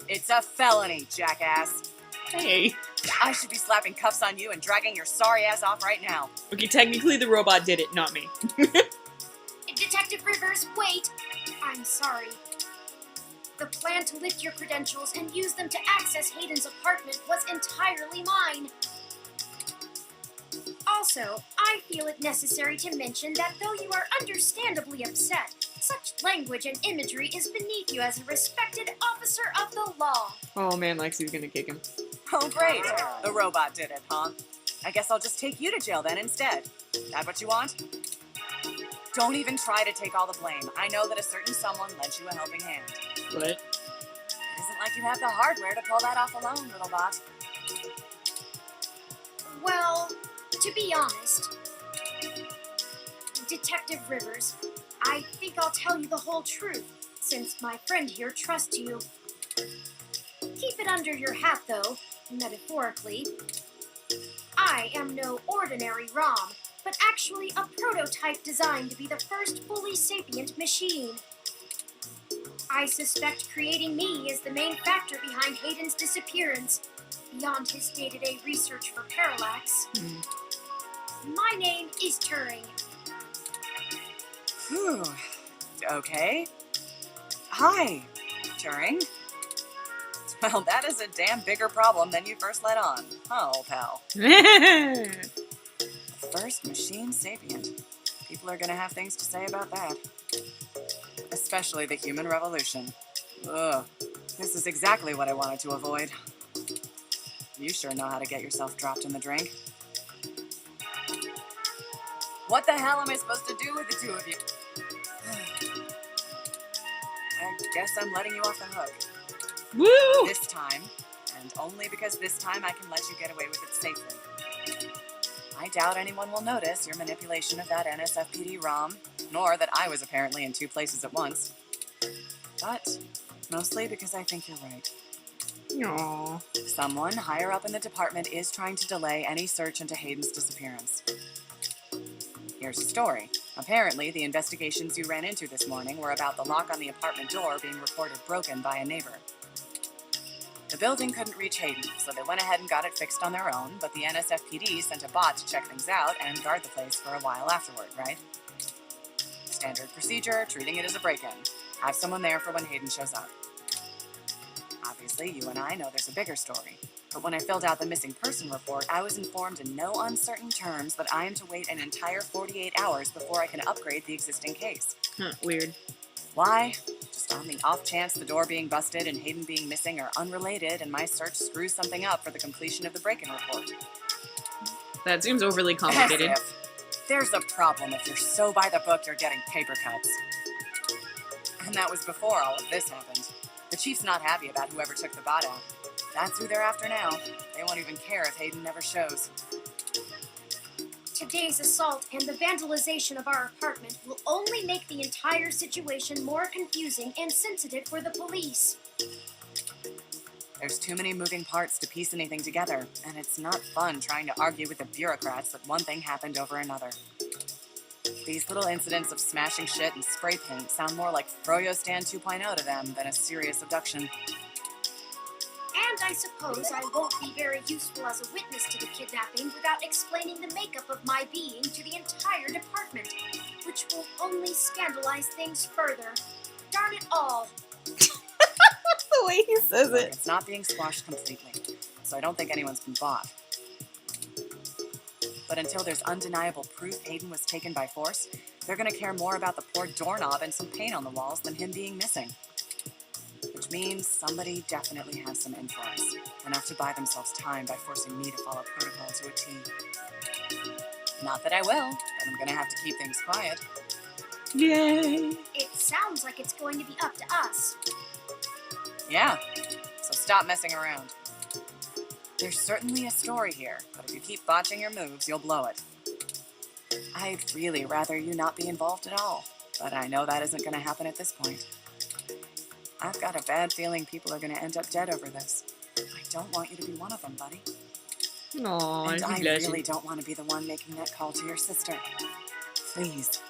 It's a felony, jackass. Hey. I should be slapping cuffs on you and dragging your sorry ass off right now. Okay, technically the robot did it, not me. Detective Rivers, wait! I'm sorry. The plan to lift your credentials and use them to access Hayden's apartment was entirely mine. Also, I feel it necessary to mention that though you are understandably upset, such language and imagery is beneath you as a respected officer of the law. Oh man, Lexi's gonna kick him. Oh great, the robot did it, huh? I guess I'll just take you to jail then instead. That what you want? Don't even try to take all the blame. I know that a certain someone lent you a helping hand. What? It isn't like you have the hardware to pull that off alone, little bot. Well, to be honest, Detective Rivers, I think I'll tell you the whole truth, since my friend here trusts you. Keep it under your hat, though, metaphorically. I am no ordinary ROM, but actually a prototype designed to be the first fully sapient machine. I suspect creating me is the main factor behind Hayden's disappearance, beyond his day-to-day research for Parallax. My name is Turing. Whew. Okay. Hi, Turing. Well, that is a damn bigger problem than you first let on, huh, old pal? First machine sapient. People are gonna have things to say about that. Especially the human revolution. Ugh. This is exactly what I wanted to avoid. You sure know how to get yourself dropped in the drink. What the hell am I supposed to do with the two of you? I guess I'm letting you off the hook. Woo! This time, and only because this time I can let you get away with it safely. I doubt anyone will notice your manipulation of that NSFPD ROM, nor that I was apparently in two places at once. But mostly because I think you're right. Aww. Someone higher up in the department is trying to delay any search into Hayden's disappearance. Here's the story. Apparently, the investigations you ran into this morning were about the lock on the apartment door being reported broken by a neighbor. The building couldn't reach Hayden, so they went ahead and got it fixed on their own, but the NSFPD sent a bot to check things out and guard the place for a while afterward, right? Standard procedure, treating it as a break-in. Have someone there for when Hayden shows up. Obviously, you and I know there's a bigger story. But when I filled out the missing person report, I was informed in no uncertain terms that I am to wait an entire 48 hours before I can upgrade the existing case. Weird. Why? Just on the off chance the door being busted and Hayden being missing are unrelated and my search screws something up for the completion of the break-in report. That seems overly complicated. As if. There's a problem if you're so by the book you're getting paper cuts. And that was before all of this happened. The chief's not happy about whoever took the bot out. That's who they're after now. They won't even care if Hayden never shows. Today's assault and the vandalization of our apartment will only make the entire situation more confusing and sensitive for the police. There's too many moving parts to piece anything together, and it's not fun trying to argue with the bureaucrats that one thing happened over another. These little incidents of smashing shit and spray paint sound more like Froyo Stand 2.0 to them than a serious abduction. And I suppose I won't be very useful as a witness to the kidnapping without explaining the makeup of my being to the entire department, which will only scandalize things further. Darn it all. The way he says Look, it. it's not being squashed completely, so I don't think anyone's been bought. But until there's undeniable proof Hayden was taken by force, they're gonna care more about the poor doorknob and some paint on the walls than him being missing. Which means somebody definitely has some influence, enough to buy themselves time by forcing me to follow protocol to a T. Not that I will, but I'm gonna have to keep things quiet. Yay. It sounds like it's going to be up to us. Yeah, so stop messing around. There's certainly a story here, but if you keep botching your moves, you'll blow it. I'd really rather you not be involved at all, but I know that isn't gonna happen at this point. I've got a bad feeling people are gonna end up dead over this. I don't want you to be one of them, buddy. Aww, And I he's blushing. really don't want to be the one making that call to your sister. Please.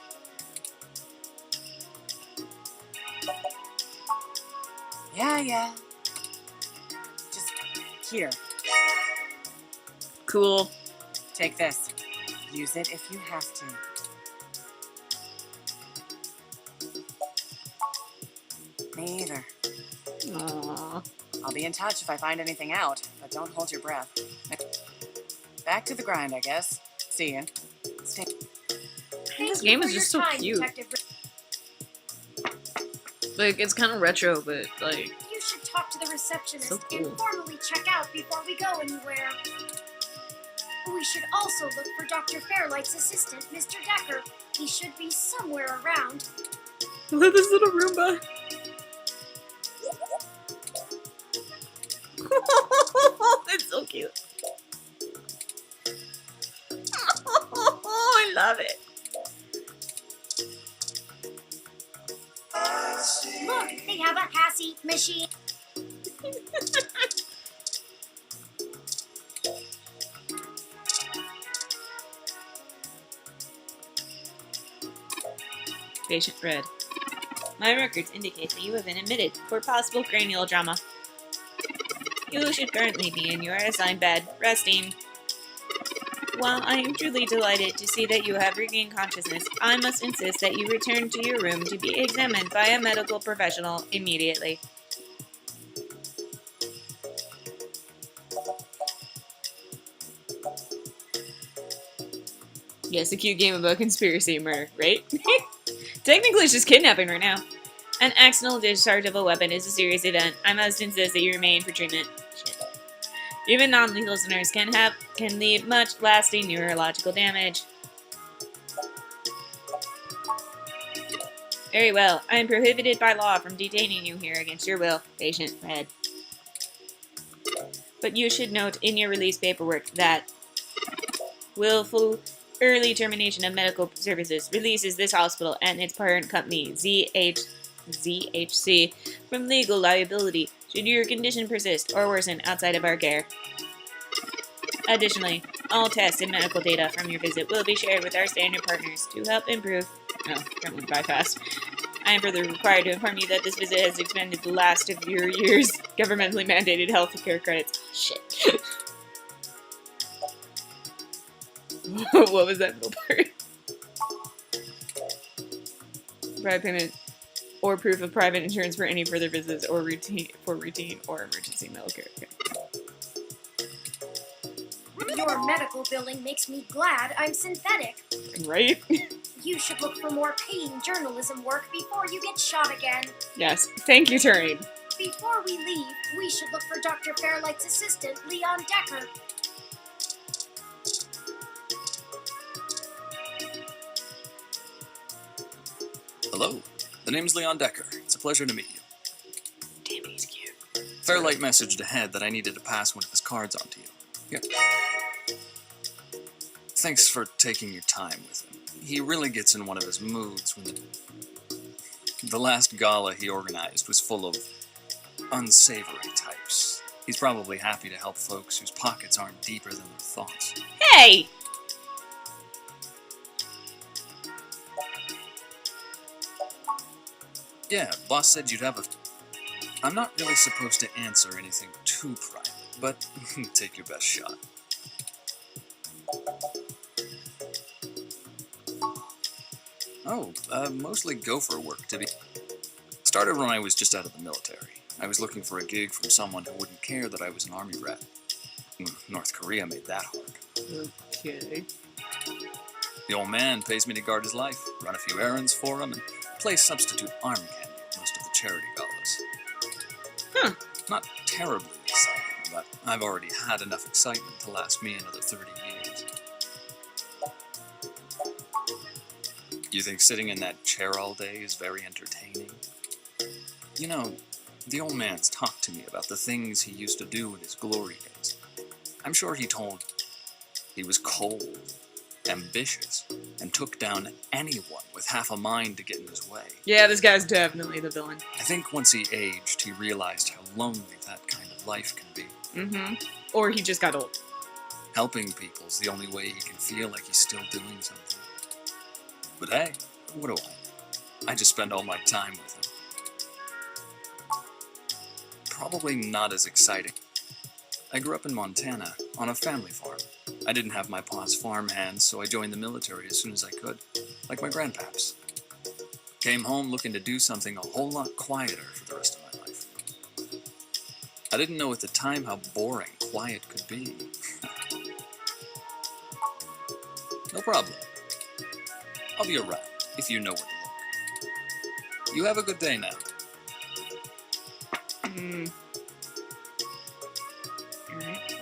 Yeah. Just here. Cool. Take this. Use it if you have to. Me either. Aww. I'll be in touch if I find anything out, but don't hold your breath. Back to the grind, I guess. See ya. Stay. This game is just so cute. Like, it's kind of retro, but, like... You should talk to the receptionist So cool. and formally check out before we go anywhere. We should also look for Dr. Fairlight's assistant, Mr. Decker. He should be somewhere around. Look at this little Roomba. It's so cute. I love it. Look, they have a passy machine. Patient Red. My records indicate that you have been admitted for possible cranial trauma. You should currently be in your assigned bed, resting. While I am truly delighted to see that you have regained consciousness, I must insist that you return to your room to be examined by a medical professional immediately. Yes, a cute game about conspiracy and murder, right? Technically, it's just kidnapping right now. An accidental discharge of a weapon is a serious event. I must insist that you remain for treatment. Shit. Even non-lethal listeners can lead much lasting neurological damage. Very well. I am prohibited by law from detaining you here against your will, Patient Red. But you should note in your release paperwork that willful early termination of medical services releases this hospital and its parent company, ZHC, from legal liability should your condition persist or worsen outside of our care. Additionally, all tests and medical data from your visit will be shared with our standard partners to help improve... Oh, currently bypassed. I am further required to inform you that this visit has expended the last of your year's governmentally mandated health care credits. Shit. What was that middle part? Private payment or proof of private insurance for any further visits or routine or emergency medical care. Your medical billing makes me glad I'm synthetic. Right? You should look for more paying journalism work before you get shot again. Yes. Thank you, Turing. Before we leave, we should look for Dr. Fairlight's assistant, Leon Decker. Hello, the name's Leon Decker. It's a pleasure to meet you. Damn, he's cute. Fairlight messaged ahead that I needed to pass one of his cards on to you. Here. Thanks for taking your time with him. He really gets in one of his moods when the last gala he organized was full of unsavory types. He's probably happy to help folks whose pockets aren't deeper than their thoughts. Hey! Yeah, boss said you'd have a... I'm not really supposed to answer anything too private, but take your best shot. Oh, mostly gopher work, to be... Started when I was just out of the military. I was looking for a gig from someone who wouldn't care that I was an army rat. North Korea made that hard. Okay. The old man pays me to guard his life, run a few errands for him, and play substitute arm candy at most of the charity galas. Huh. Not terribly exciting, but I've already had enough excitement to last me another 30 years. You think sitting in that chair all day is very entertaining? You know, the old man's talked to me about the things he used to do in his glory days. I'm sure he told he was cold, ambitious, and took down anyone with half a mind to get in his way. Yeah, this guy's definitely the villain. I think once he aged, he realized how lonely that kind of life can be. Mm-hmm. Or he just got old. Helping people's the only way he can feel like he's still doing something. But hey, what do I know? I just spend all my time with him. Probably not as exciting. I grew up in Montana, on a family farm. I didn't have my pa's farm hands, so I joined the military as soon as I could, like my grandpaps. Came home looking to do something a whole lot quieter for the rest of my life. I didn't know at the time how boring quiet could be. No problem. I'll be around, if you know where to look. You have a good day now.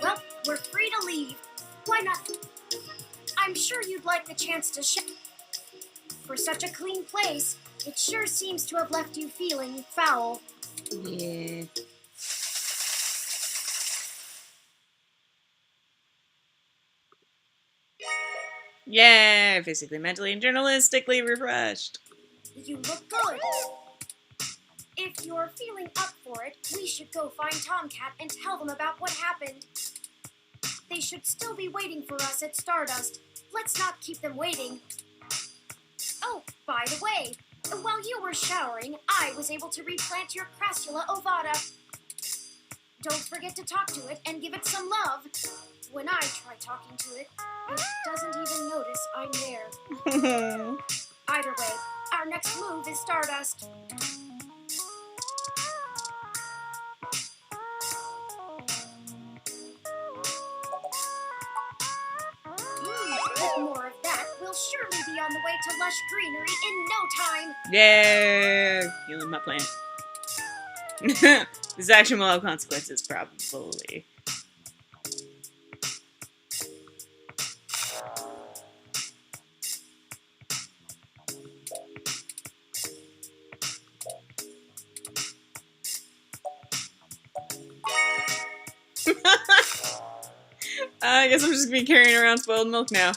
Well, we're free to leave. Why not? I'm sure you'd like the chance to show. For such a clean place, it sure seems to have left you feeling foul. Yeah. Yeah, physically, mentally, and journalistically refreshed. You look good. If you're feeling up for it, we should go find Tomcat and tell them about what happened. They should still be waiting for us at Stardust. Let's not keep them waiting. Oh, by the way, while you were showering, I was able to replant your Crassula ovata. Don't forget to talk to it and give it some love. When I try talking to it, it doesn't even notice I'm there. Either way, our next move is Stardust. With more of that, we'll surely be on the way to lush greenery in no time. Yeah, healing my plant. This action will have consequences, probably. I guess I'm just gonna be carrying around spoiled milk now.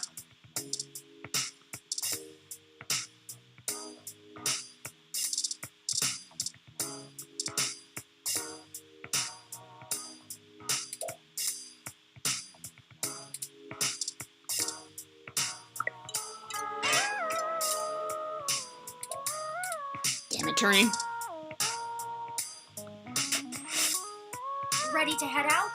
Damn it, Turing. Ready to head out?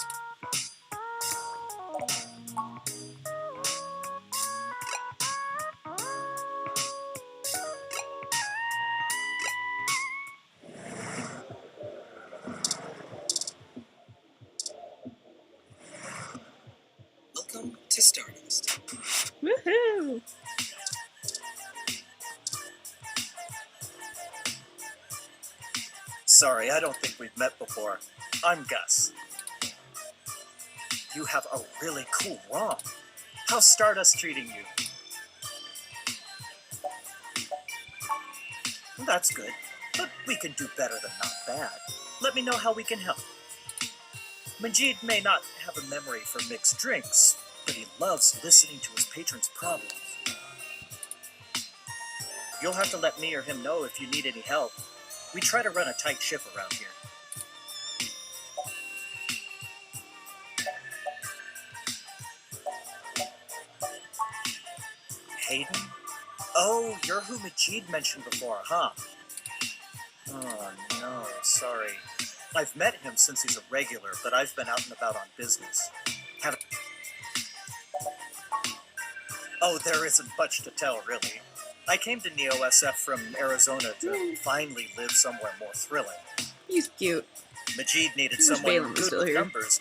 Sorry, I don't think we've met before. I'm Gus. You have a really cool ROM. How's Stardust treating you? That's good, but we can do better than not bad. Let me know how we can help. Majid may not have a memory for mixed drinks, but he loves listening to his patrons' problems. You'll have to let me or him know if you need any help. We try to run a tight ship around here. Hayden? Oh, you're who Majid mentioned before, huh? Oh, no, sorry. I've met him since he's a regular, but I've been out and about on business. Oh, there isn't much to tell, really. I came to Neo-SF from Arizona to finally live somewhere more thrilling. He's cute. Majid needed Wish someone Balin was good still with here. numbers.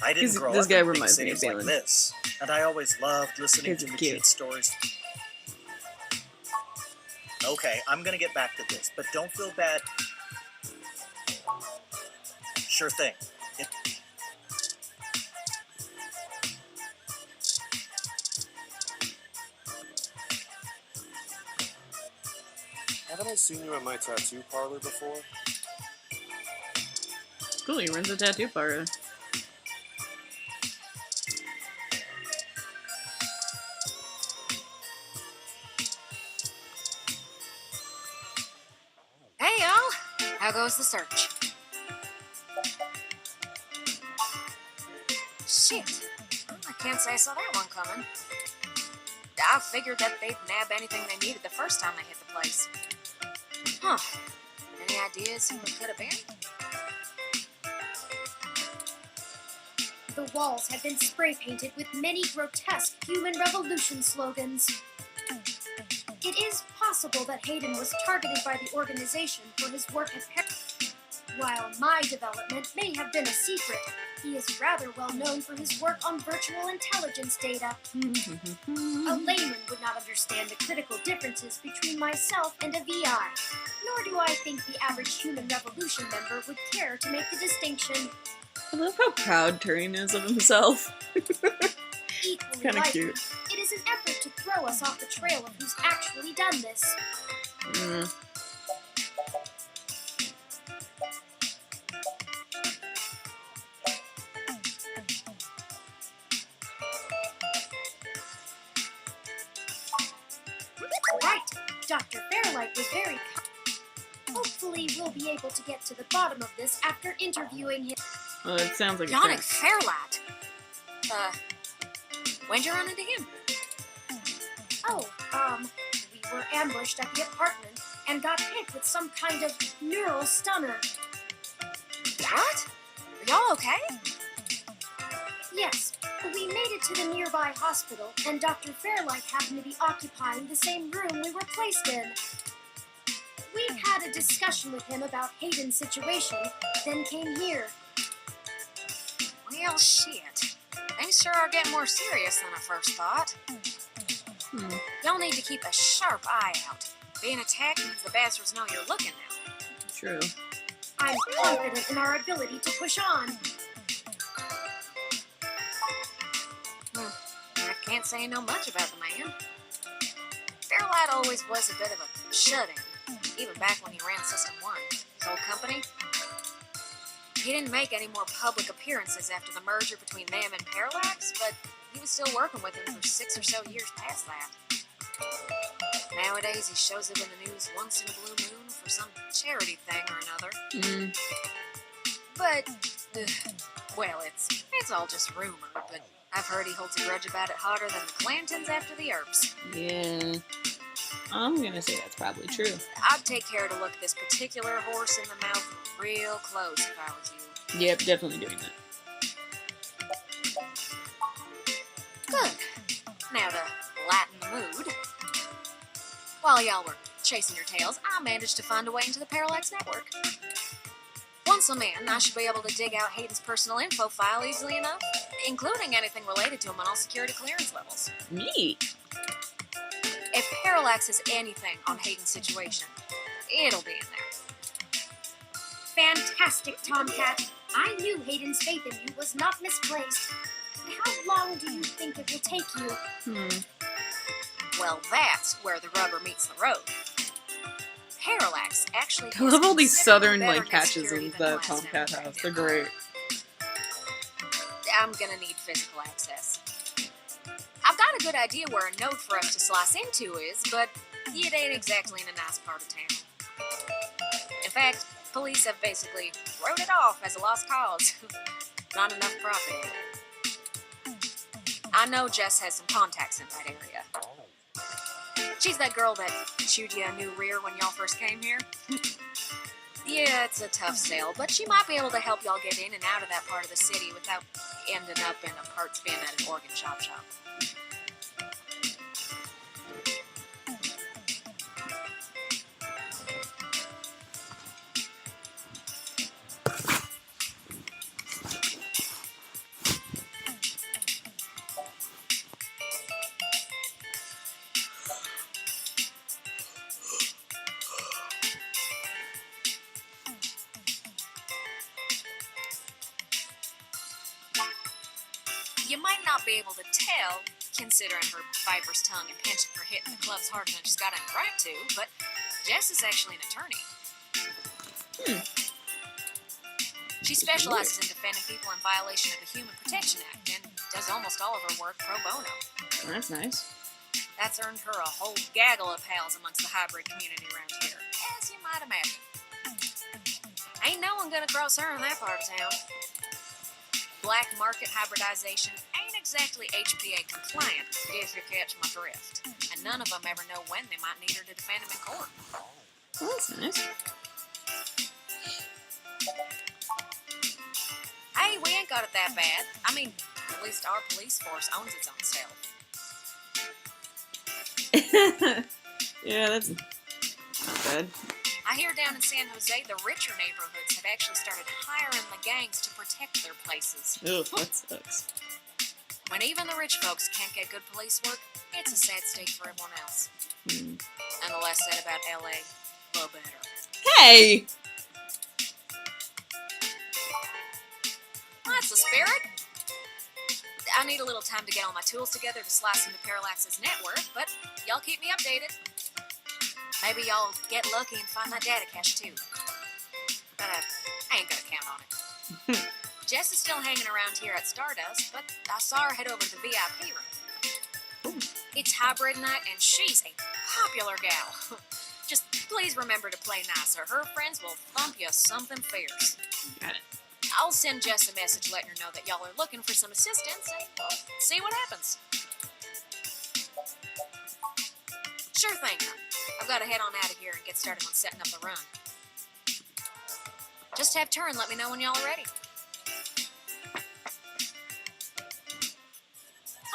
I didn't grow This up guy in big reminds me of cities like Balin. this, and I always loved listening He's to cute. Majid's stories. Okay, I'm gonna get back to this, but don't feel bad. Sure thing. Haven't I seen you at my tattoo parlor before? Cool, he runs a tattoo parlor. Hey, y'all. How goes the search? Shit. I can't say I saw that one coming. I figured that they'd nab anything they needed the first time they hit the place. Huh. Any ideas who it could have been? The walls had been spray painted with many grotesque human revolution slogans. It is possible that Hayden was targeted by the organization for his work at Paris. While my development may have been a secret, he is rather well known for his work on virtual intelligence data. A layman would not understand the critical differences between myself and a VI, nor do I think the average human revolution member would care to make the distinction. I love how proud Turing is of himself. Equally Kinda likely, cute. it is an effort to throw us off the trail of who's actually done this. Right, Dr. Fairlight was very kind. Hopefully we'll be able to get to the bottom of this after interviewing him. Well, it sounds like a Yannick trap. Fairlight. When'd you run into him? We were ambushed at the apartment and got hit with some kind of neural stunner. What? Are y'all okay? Yes, we made it to the nearby hospital, and Dr. Fairlight happened to be occupying the same room we were placed in. We had a discussion with him about Hayden's situation, then came here. Well, shit. Things sure are getting more serious than I first thought. Y'all need to keep a sharp eye out. Being attacked means the bastards know you're looking now. True. I'm confident in our ability to push on. I can't say I know much about the man. Fairlight always was a bit of a shut-in, even back when he ran System 1, his old company. He didn't make any more public appearances after the merger between them and Parallax, but he was still working with him for 6 or so years past that. Nowadays, he shows up in the news once in a blue moon for some charity thing or another. But, well, it's all just rumor, but I've heard he holds a grudge about it hotter than the Clantons after the Earps. Yeah. I'm gonna say that's probably true. I'd take care to look this particular horse in the mouth real close if I was you. Yep, definitely doing that. Good. Now to lighten the mood. While y'all were chasing your tails, I managed to find a way into the Parallax network. Once I'm in, I should be able to dig out Hayden's personal info file easily enough, including anything related to him on all security clearance levels. Neat. If Parallax has anything on Hayden's situation, it'll be in there. Fantastic, Tomcat. I knew Hayden's faith in you was not misplaced. How long do you think it will take you? Well, that's where the rubber meets the road. Parallax actually I love all these southern better like patches security of than the last Tomcat network. house. They're great. I'm gonna need physical access. I've got a good idea where a node for us to slice into is, but it ain't exactly in a nice part of town. In fact, police have basically wrote it off as a lost cause. Not enough profit in it. I know Jess has some contacts in that area. She's that girl that chewed you a new rear when y'all first came here. Yeah, it's a tough sale, but she might be able to help y'all get in and out of that part of the city without ending up in a parts bin at an organ shop. You might not be able to tell, considering her viper's tongue and penchant for hitting the clubs harder than she's got any right to, but Jess is actually an attorney. She specializes in defending people in violation of the Human Protection Act and does almost all of her work pro bono. That's nice. That's earned her a whole gaggle of pals amongst the hybrid community around here, as you might imagine. Ain't no one gonna cross her in that part of town. Black market hybridization ain't exactly HPA compliant, if you catch my drift. And none of them ever know when they might need her to defend them in court. Oh, that's nice. Hey, we ain't got it that bad. I mean, at least our police force owns its own self. Yeah, that's not bad. I hear down in San Jose, the richer neighborhoods have actually started hiring the gangs to protect their places. Ugh, that sucks. When even the rich folks can't get good police work, it's a sad state for everyone else. And the less said about LA, the better. Hey! That's the spirit. I need a little time to get all my tools together to slice into Parallax's network, but y'all keep me updated. Maybe y'all get lucky and find that data cache too. But I ain't gonna count on it. Jess is still hanging around here at Stardust, but I saw her head over to the VIP room. It's hybrid night and she's a popular gal. Just please remember to play nice or her friends will thump you something fierce. Got it. I'll send Jess a message letting her know that y'all are looking for some assistance and we'll see what happens. Sure thing, hon. I've got to head on out of here and get started on setting up the run. Just have turn, let me know when y'all are ready.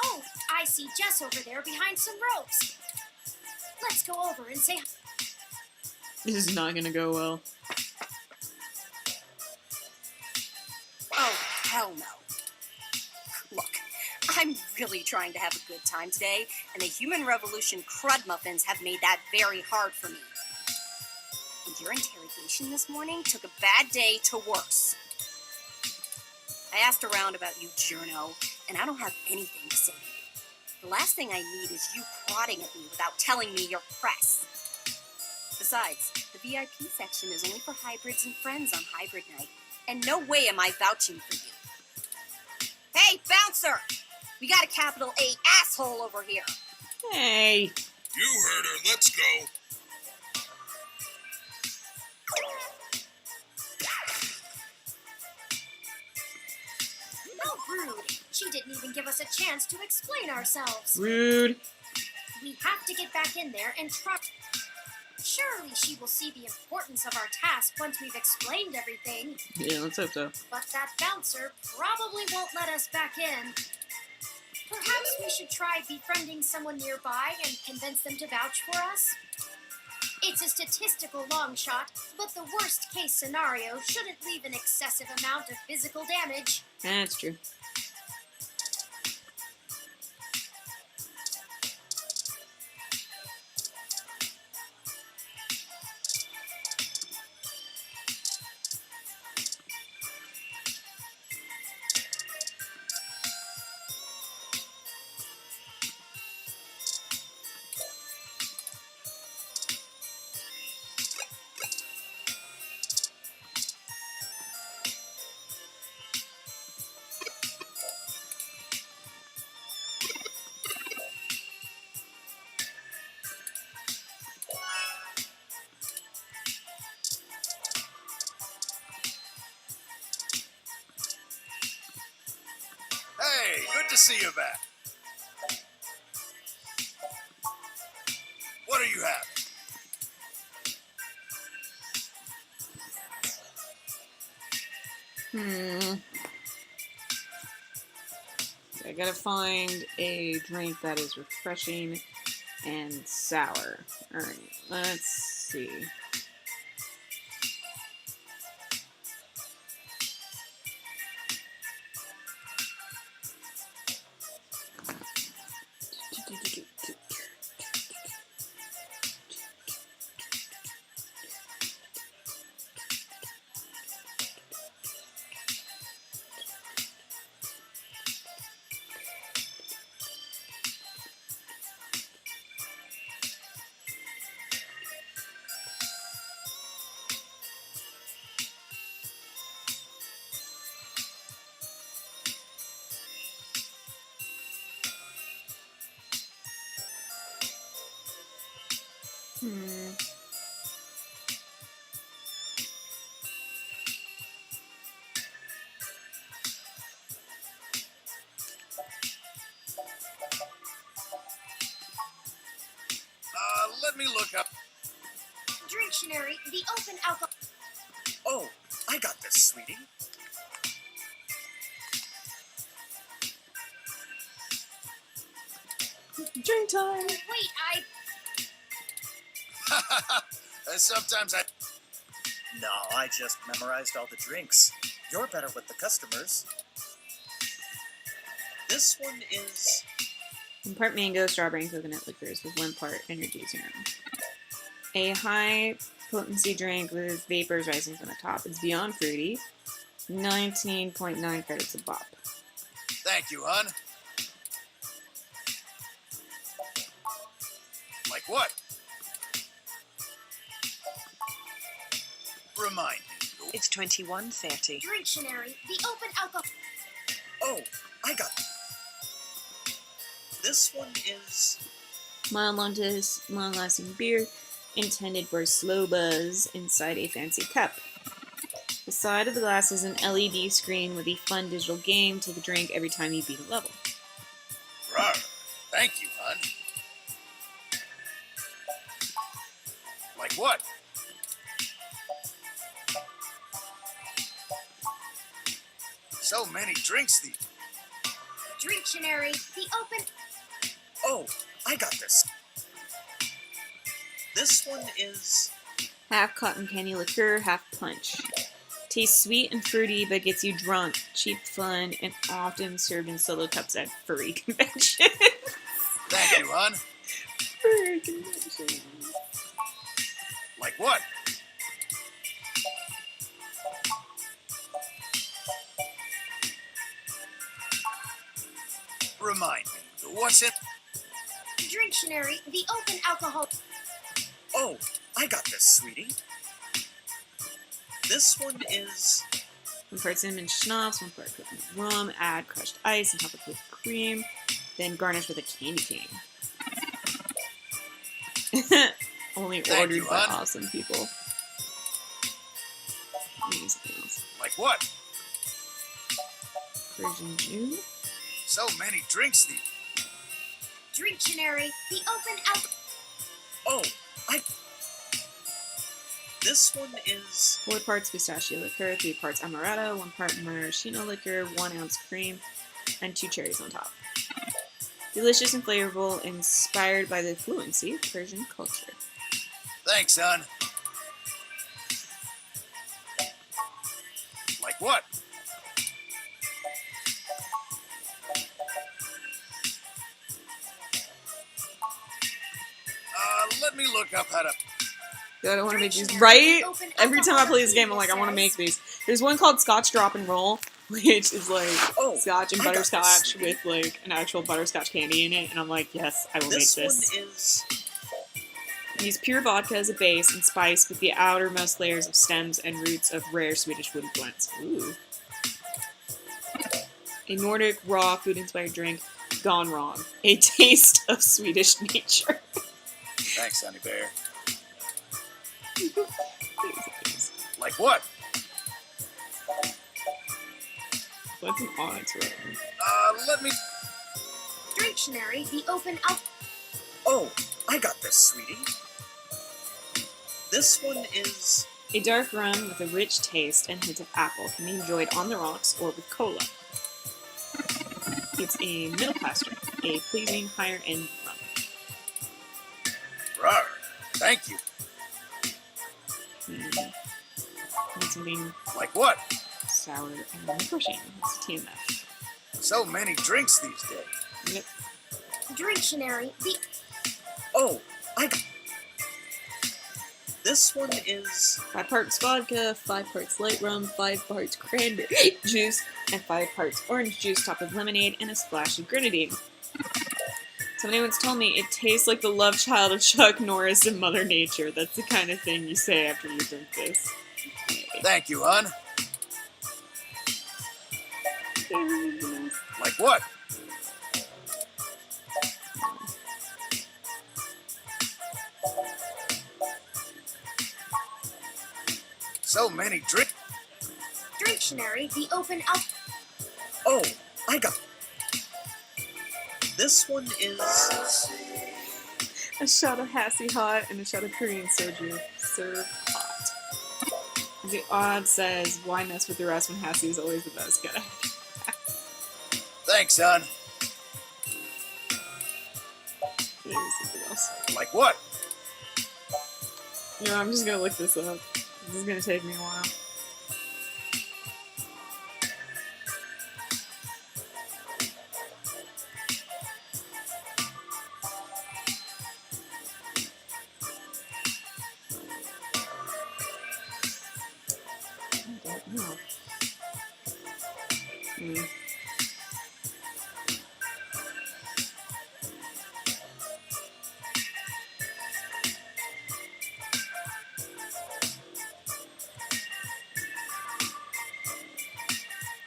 Oh, I see Jess over there behind some ropes. Let's go over and say... This is not gonna go well. Oh, hell no. Look, I'm really trying to have a good time today, and the Human Revolution crud muffins have made that very hard for me. And your interrogation this morning took a bad day to worse. I asked around about you, Journo, and I don't have anything to say to you. The last thing I need is you prodding at me without telling me you're press. Besides, the VIP section is only for hybrids and friends on hybrid night, and no way am I vouching for you. Hey, bouncer! We got a capital A asshole over here. Hey! You heard her. Let's go. How rude. She didn't even give us a chance to explain ourselves. Rude. We have to get back in there and try... Surely she will see the importance of our task once we've explained everything. Yeah, let's hope so. But that bouncer probably won't let us back in. Perhaps we should try befriending someone nearby and convince them to vouch for us? It's a statistical long shot, but the worst case scenario shouldn't leave an excessive amount of physical damage. That's true. to see you back. What are you having? So I gotta find a drink that is refreshing and sour. Alright, let's see. Let me look up. Dictionary, the open alcohol. Oh, I got this, sweetie. Drink time! Wait, Sometimes I... No, I just memorized all the drinks. You're better with the customers. This one is... 1 part mango, strawberry, and coconut liqueurs with 1 part energy serum. A high potency drink with vapors rising from the top. It's beyond fruity. 19.9 credits a bop. Thank you, hon. Like what? Remind me. It's 21:30. Dictionary, the open alcohol. Oh, I got it. This one is... Mild long-lasting beer intended for slow buzz inside a fancy cup. The side of the glass is an LED screen with a fun digital game. Take a drink every time you beat a level. Rawr. Thank you, hon. Like what? So many drinks these. Dictionary, the open. Oh, I got this. This one is... Half cotton candy liqueur, half punch. Tastes sweet and fruity, but gets you drunk. Cheap, fun, and often served in solo cups at furry conventions. Thank you, hon. Furry conventions. Like what? Remind me. What's it? Dictionary, the open alcohol. Oh, I got this, sweetie. This one is... 1 part cinnamon schnapps, 1 part coconut rum, add crushed ice and top with whipped cream, then garnish with a candy cane. Only Thank ordered you, by hon. awesome people. Maybe something else. Like what? Persian June? So many drinks these. Dictionary, the open alcohol. Oh, This one is... 4 parts pistachio liqueur, 3 parts amaretto, 1 part maraschino liqueur, 1 ounce cream, and 2 cherries on top. Delicious and flavorful, inspired by the fluency of Persian culture. Thanks, hon. Like what? Let me look up how to... God, I want to make these, right? Every time I play this game, I'm like, I want to make these. There's one called Scotch Drop and Roll, which is like scotch and butterscotch with like an actual butterscotch candy in it, and I'm like, yes, I will make this. This one is... Use pure vodka as a base and spice with the outermost layers of stems and roots of rare Swedish woody plants. Ooh. A Nordic raw food-inspired drink gone wrong. A taste of Swedish nature. Thanks, Honey Bear. Like what? What's an onyx road? Let me... Dictionary, the open out. Oh, I got this, sweetie. This one is... A dark rum with a rich taste and hint of apple can be enjoyed on the rocks or with cola. It's a middle class drink, a pleasing higher end rum. Rawr. Thank you. Need something Like what? sour and refreshing. It's TMF. So many drinks these days. Yep. Dictionary, the. Oh, I got... This one is... 5 parts vodka, 5 parts light rum, 5 parts cranberry juice, and 5 parts orange juice topped with lemonade and a splash of grenadine. Somebody once told me it tastes like the love child of Chuck Norris and Mother Nature. That's the kind of thing you say after you drink this. Thank you, hon. Like what? So many drinks. Dictionary, the open out. Oh, I got... This one is... A shot of Hassie Hot and a shot of Korean soju. Serve hot. The odd says, why mess with the rest when Hassie is always the best guy? Thanks, son. Maybe something else. Like what? You know, I'm just gonna look this up. This is gonna take me a while. I don't know.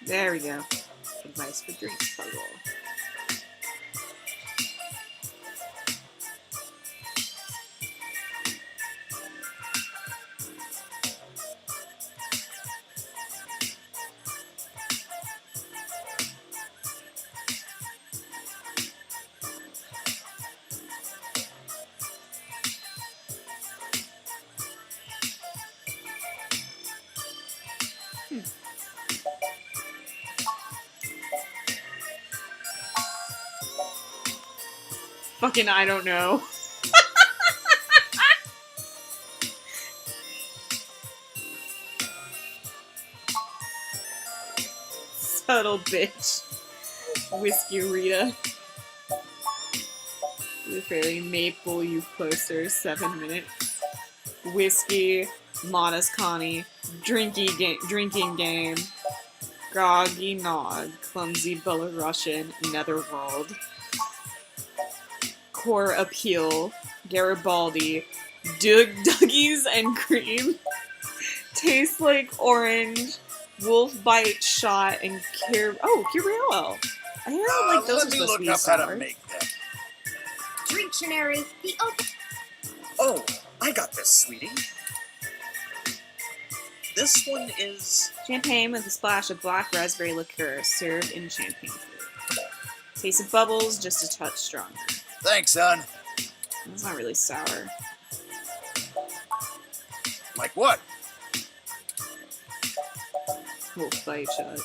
There we go. Advice for drinks puzzle. Fucking I don't know. Subtle bitch. Whiskey Rita. The Fairy Maple Youth Poster, 7 minutes. Whiskey, Modest Connie, drinking game, Groggy Nog, Clumsy Belarusian, Netherworld. Core Appeal, Garibaldi, Duggies and Cream, Tastes Like Orange, Wolf Bite Shot, and Curioso. I don't like those are Let me supposed to look be up how sour. to make them. Dictionary, the open. Oh, I got this, sweetie. This one is... Champagne with a splash of black raspberry liqueur, served in champagne flute. Taste of bubbles, just a touch stronger. Thanks, son. It's not really sour. Like what? Wolf Bite Shot.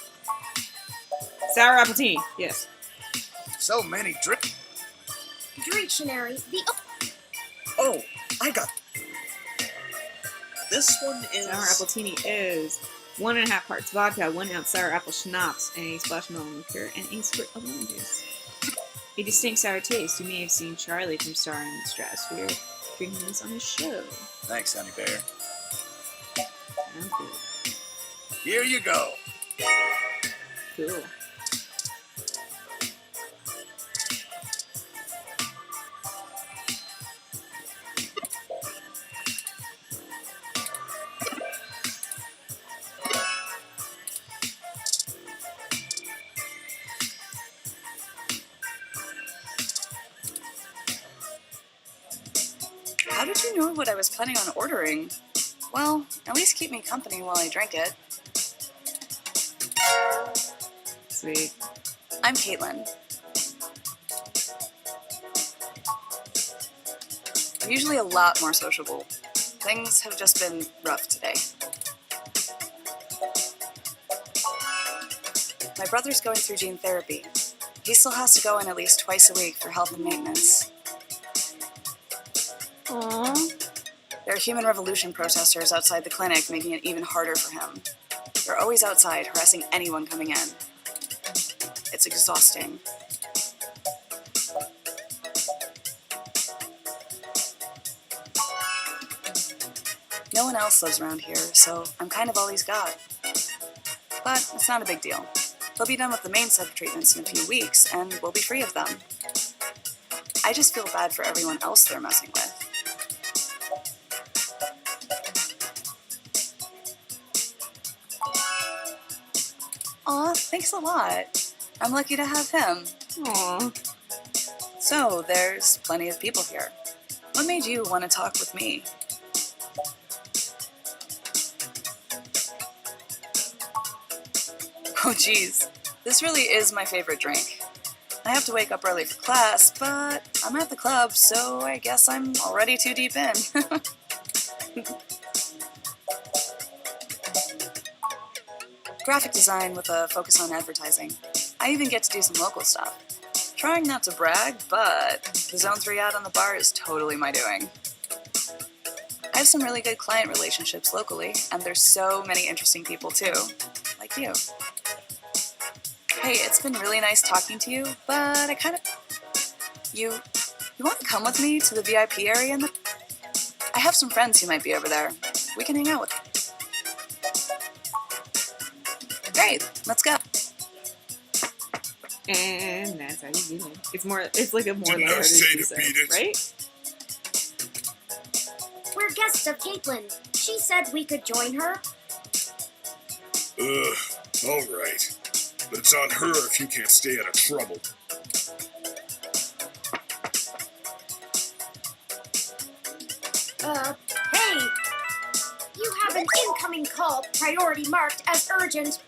Sour appletini, yes. So many drinks. Dictionary, the open. Oh, I got... This one is... Sour appletini is 1.5 parts vodka, 1 ounce sour apple schnapps, and a splash of melon liqueur, and a squirt of lemon juice. A distinct sour taste. You may have seen Charlie from Star in the Stratosphere drinking this on his show. Thanks, honey bear. Sounds good. Here you go. Cool. How did you know what I was planning on ordering? Well, at least keep me company while I drink it. Sweet. I'm Caitlin. I'm usually a lot more sociable. Things have just been rough today. My brother's going through gene therapy. He still has to go in at least twice a week for health and maintenance. Aww. There are human revolution protesters outside the clinic, making it even harder for him. They're always outside, harassing anyone coming in. It's exhausting. No one else lives around here, so I'm kind of all he's got. But it's not a big deal. He'll be done with the main set of treatments in a few weeks, and we'll be free of them. I just feel bad for everyone else they're messing with. Aw, thanks a lot. I'm lucky to have him. Aww. So, there's plenty of people here. What made you want to talk with me? Oh geez, this really is my favorite drink. I have to wake up early for class, but I'm at the club, so I guess I'm already too deep in. Graphic design with a focus on advertising. I even get to do some local stuff. Trying not to brag, but the Zone 3 ad on the bar is totally my doing. I have some really good client relationships locally, and there's so many interesting people too, like you. Hey, it's been really nice talking to you, but I kind of... You want to come with me to the VIP area? I have some friends who might be over there. We can hang out with them. Great, let's go. And that's how you do it. It's like a more Didn't I lighthearted say to episode, beat it? right? We're guests of Caitlin. She said we could join her. Alright. But it's on her if you can't stay out of trouble. Hey! You have an incoming call, priority marked as urgent.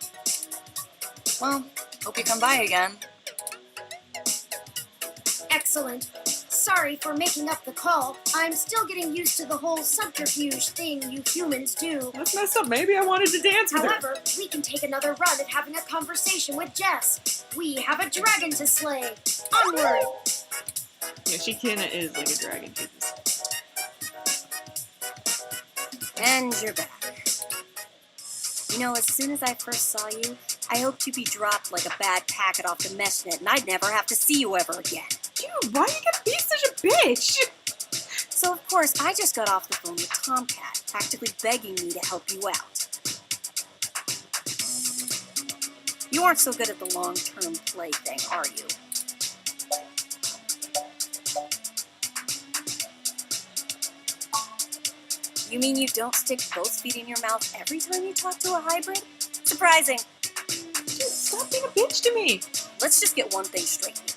Well, hope you come by again. Excellent. Sorry for making up the call. I'm still getting used to the whole subterfuge thing you humans do. That's messed up. Maybe I wanted to dance with her. However, we can take another run at having a conversation with Jess. We have a dragon to slay. Onward! Yeah, she kinda is like a dragon. And you're back. You know, as soon as I first saw you, I hoped you'd be dropped like a bad packet off the mesh net and I'd never have to see you ever again. Dude, why are you gonna be such a bitch? So, of course, I just got off the phone with Tomcat, practically begging me to help you out. You aren't so good at the long-term play thing, are you? You mean you don't stick both feet in your mouth every time you talk to a hybrid? Surprising. Dude, stop being a bitch to me. Let's just get one thing straight here.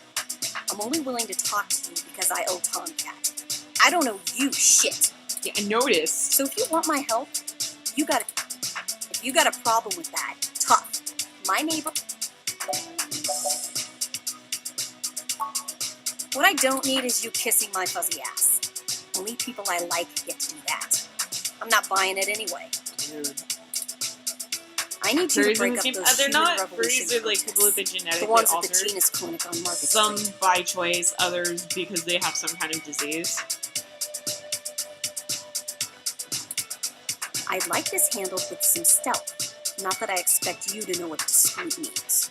I'm only willing to talk to you because I owe Tomcat. I don't owe you shit. Yeah, I noticed. So if you want my help, if you got a problem with that, tough. My neighbor. What I don't need is you kissing my fuzzy ass. Only people I like get to do that. I'm not buying it anyway. Dude. I need you to break up those they're human not revolution furries, they're like people protests. with the genetically The ones at the altered. genus clinic on Market Some Street. by choice, others because they have some kind of disease. I'd like this handled with some stealth. Not that I expect you to know what discreet means.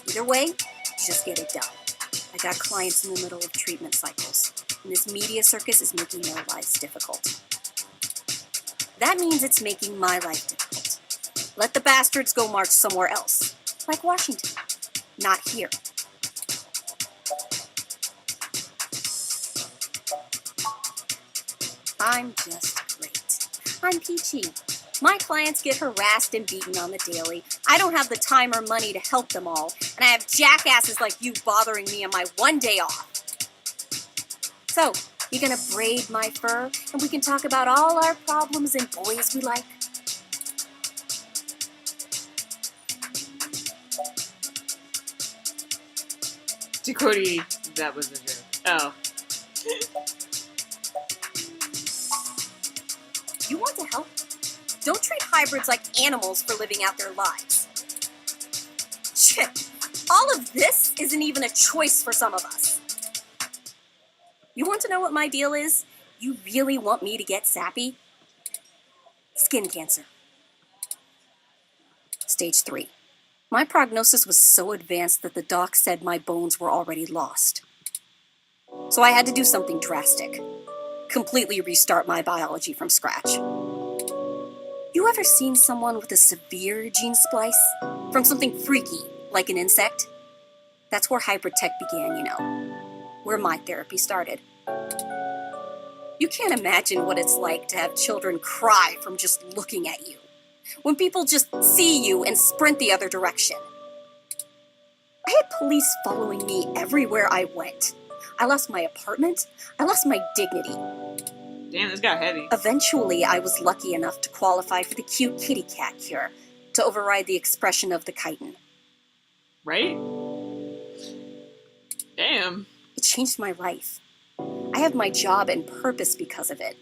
Either way, just get it done. I got clients in the middle of treatment cycles, and this media circus is making their lives difficult. That means it's making my life difficult. Let the bastards go march somewhere else, like Washington. Not here. I'm just great. I'm peachy. My clients get harassed and beaten on the daily. I don't have the time or money to help them all, and I have jackasses like you bothering me on my one day off. So, you gonna braid my fur, and we can talk about all our problems and boys we like? To Cody, that was a joke. Oh. Don't treat hybrids like animals for living out their lives. Shit, all of this isn't even a choice for some of us. You want to know what my deal is? You really want me to get sappy? Skin cancer. Stage 3. My prognosis was so advanced that the doc said my bones were already lost. So I had to do something drastic. Completely restart my biology from scratch. You ever seen someone with a severe gene splice? From something freaky, like an insect? That's where hybrid tech began, you know. Where my therapy started. You can't imagine what it's like to have children cry from just looking at you. When people just see you and sprint the other direction. I had police following me everywhere I went. I lost my apartment. I lost my dignity. Damn, this got heavy. Eventually, I was lucky enough to qualify for the cute kitty cat cure to override the expression of the chitin. Right? Damn. It changed my life. I have my job and purpose because of it.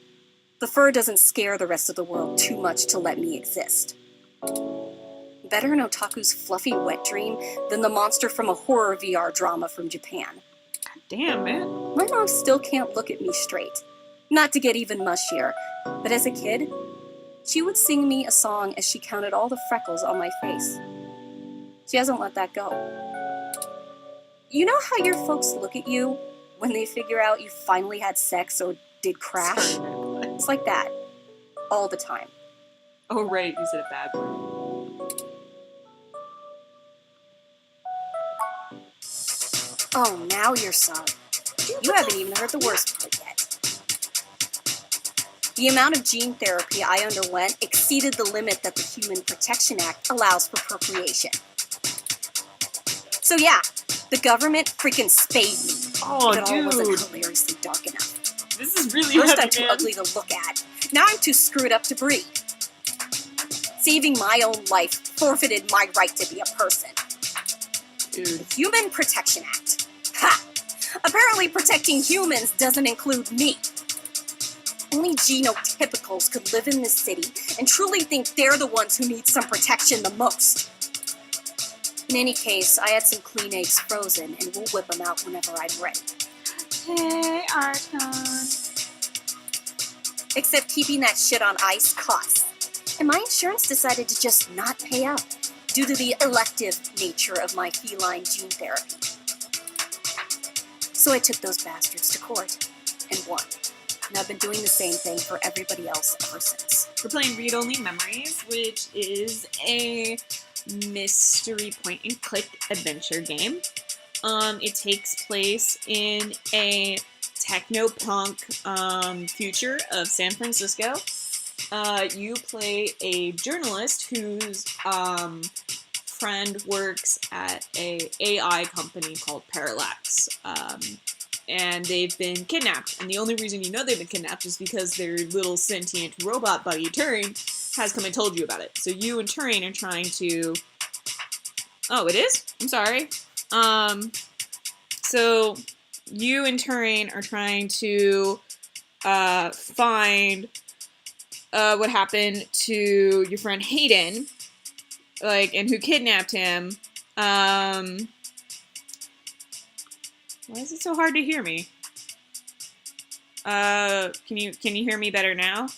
The fur doesn't scare the rest of the world too much to let me exist. Better an otaku's fluffy wet dream than the monster from a horror VR drama from Japan. God damn, man. My mom still can't look at me straight. Not to get even mushier, but as a kid, she would sing me a song as she counted all the freckles on my face. She hasn't let that go. You know how your folks look at you when they figure out you finally had sex or did crash? It's like that. All the time. Oh, right, you said a bad word. Oh, now you're sorry. You haven't even heard the worst part yet. The amount of gene therapy I underwent exceeded the limit that the Human Protection Act allows for procreation. So yeah, the government freaking spayed me. Oh, if it all wasn't dude. hilariously dark enough. This is really First, heavy, I'm too man. ugly to look at. Now I'm too screwed up to breathe. Saving my own life forfeited my right to be a person. Dude. Human Protection Act. Ha! Apparently protecting humans doesn't include me. Only genotypicals could live in this city and truly think they're the ones who need some protection the most. In any case, I had some clean eggs frozen and we'll whip them out whenever I'm ready. Hey, Archon. Except keeping that shit on ice costs. And my insurance decided to just not pay out due to the elective nature of my feline gene therapy. So I took those bastards to court and won. And I've been doing the same thing for everybody else ever since. We're playing Read Only Memories, which is a mystery point-and-click adventure game. It takes place in a techno-punk future of San Francisco. You play a journalist whose friend works at a AI company called Parallax. And they've been kidnapped. And the only reason you know they've been kidnapped is because their little sentient robot buddy, Turing, has come and told you about it. So you and Turing are trying to... Oh, it is? I'm sorry. So you and Turing are trying to find what happened to your friend Hayden, and who kidnapped him. Why is it so hard to hear me? Can you hear me better now?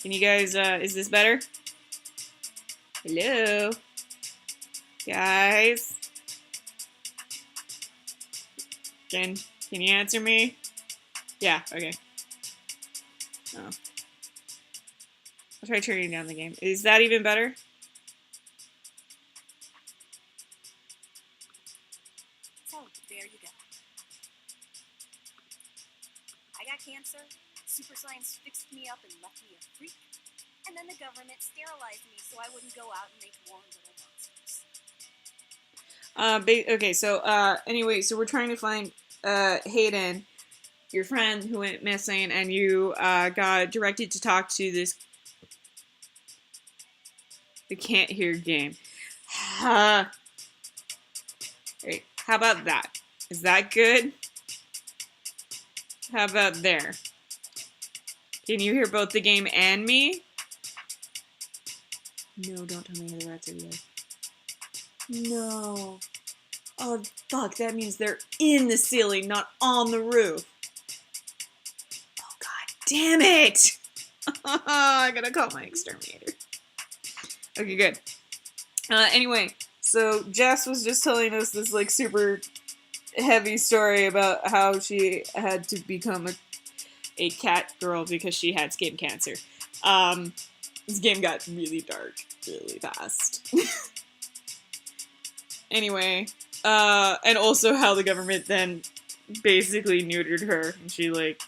Can you guys, is this better? Hello? Guys? Can you answer me? Yeah, okay. Oh. I'll try turning down the game. Is that even better? So, there you go. I got cancer, super science fixed me up and left me a freak, and then the government sterilized me so I wouldn't go out and make more little monsters. Okay, so, anyway, so we're trying to find, Hayden, your friend who went missing, and you, got directed to talk to this... I can't hear game. Wait, how about that? Is that good? How about there? Can you hear both the game and me? No, don't tell me how the rats are yet. No. Oh, fuck, that means they're in the ceiling, not on the roof. Oh, god damn it! I gotta call my exterminator. Okay, good. Anyway, so Jess was just telling us this, like, super heavy story about how she had to become a cat girl because she had skin cancer. This game got really dark really fast. Anyway, and also how the government then basically neutered her, and she, like,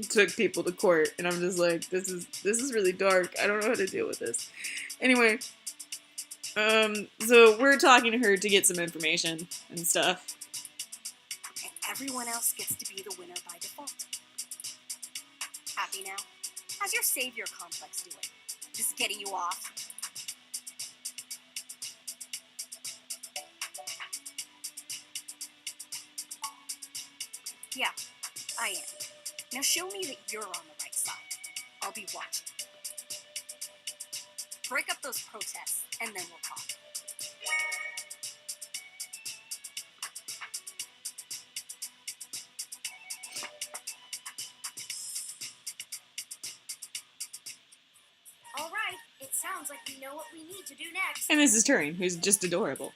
took people to court, and I'm just like, this is really dark. I don't know how to deal with this. Anyway, so we're talking to her to get some information and stuff. And everyone else gets to be the winner by default. Happy now? How's your savior complex doing? Just getting you off? Yeah, I am. Now show me that you're on the right side. I'll be watching. Break up those protests, and then we'll talk. All right, it sounds like we know what we need to do next. And Mrs. Turing, who's just adorable.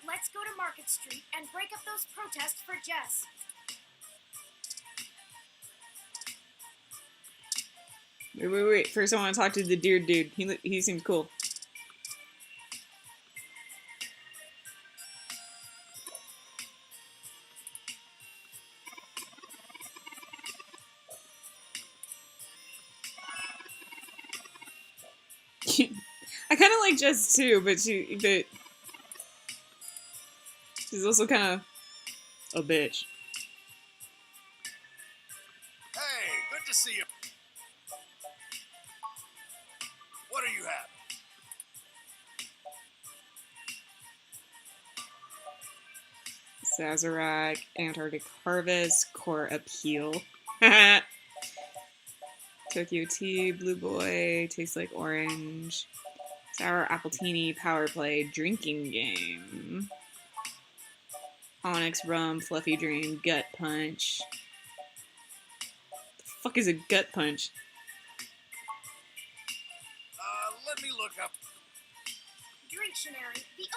Let's go to Market Street and break up those protests for Jess. Wait. First I want to talk to the deer dude. He seems cool. I kind of like Jess too, but she's also kind of a bitch. Hey, good to see you. What are you having? Sazerac, Antarctic Harvest, Core Appeal. Tokyo Tea, Blue Boy, Tastes Like Orange. Sour Appletini, Power Play, Drinking Game. Onyx Rum, Fluffy Dream, Gut Punch. The fuck is a gut punch? Let me look up. Dictionary, the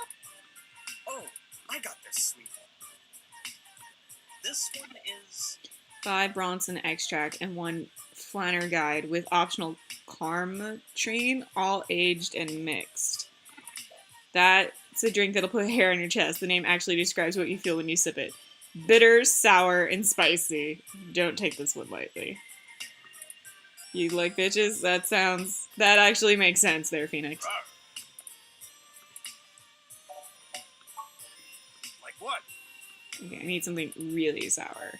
Oh, I got this, sweet. This one is... 5 Bronson extract and 1 Flanner guide with optional Carmatrine, all aged and mixed. That's a drink that'll put hair on your chest. The name actually describes what you feel when you sip it. Bitter, sour, and spicy. Don't take this one lightly. You like bitches? That actually makes sense there, Phoenix. Like what? Okay, I need something really sour.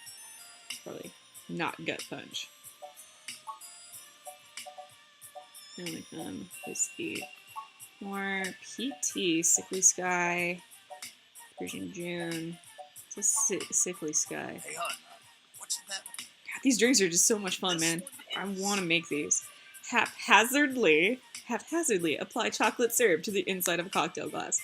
Probably not gut punch. Whiskey. More PT, Sickly Sky, Persian June. It's a Sickly Sky. Hey, hon, what's that? God, these drinks are just so much fun, man. I want to make these. Haphazardly apply chocolate syrup to the inside of a cocktail glass.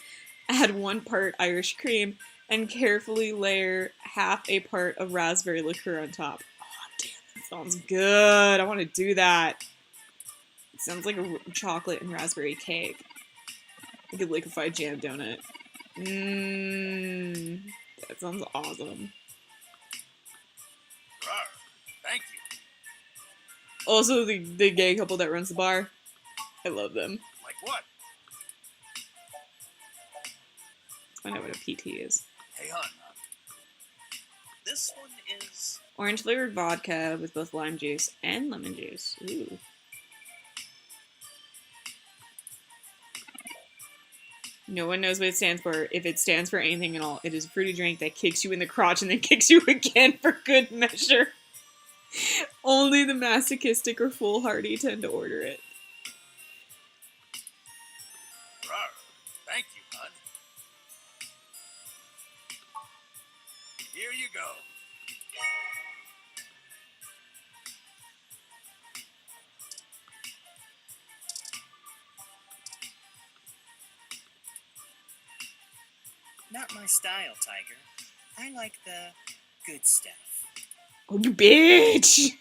Add 1 part Irish cream and carefully layer half a part of raspberry liqueur on top. Oh, damn, that sounds good. I want to do that. It sounds like a chocolate and raspberry cake. Like a liquefied jam donut. That sounds awesome. Thank you. Also, the gay couple that runs the bar. I love them. Like what? Let's find out what a PT is. Hey, hon. This one is... Orange flavored vodka with both lime juice and lemon juice. Ooh. No one knows what it stands for. If it stands for anything at all, it is a fruity drink that kicks you in the crotch and then kicks you again for good measure. Only the masochistic or foolhardy tend to order it. Thank you, hon. Here you go. Not my style, Tiger. I like the good stuff. Oh, you bitch!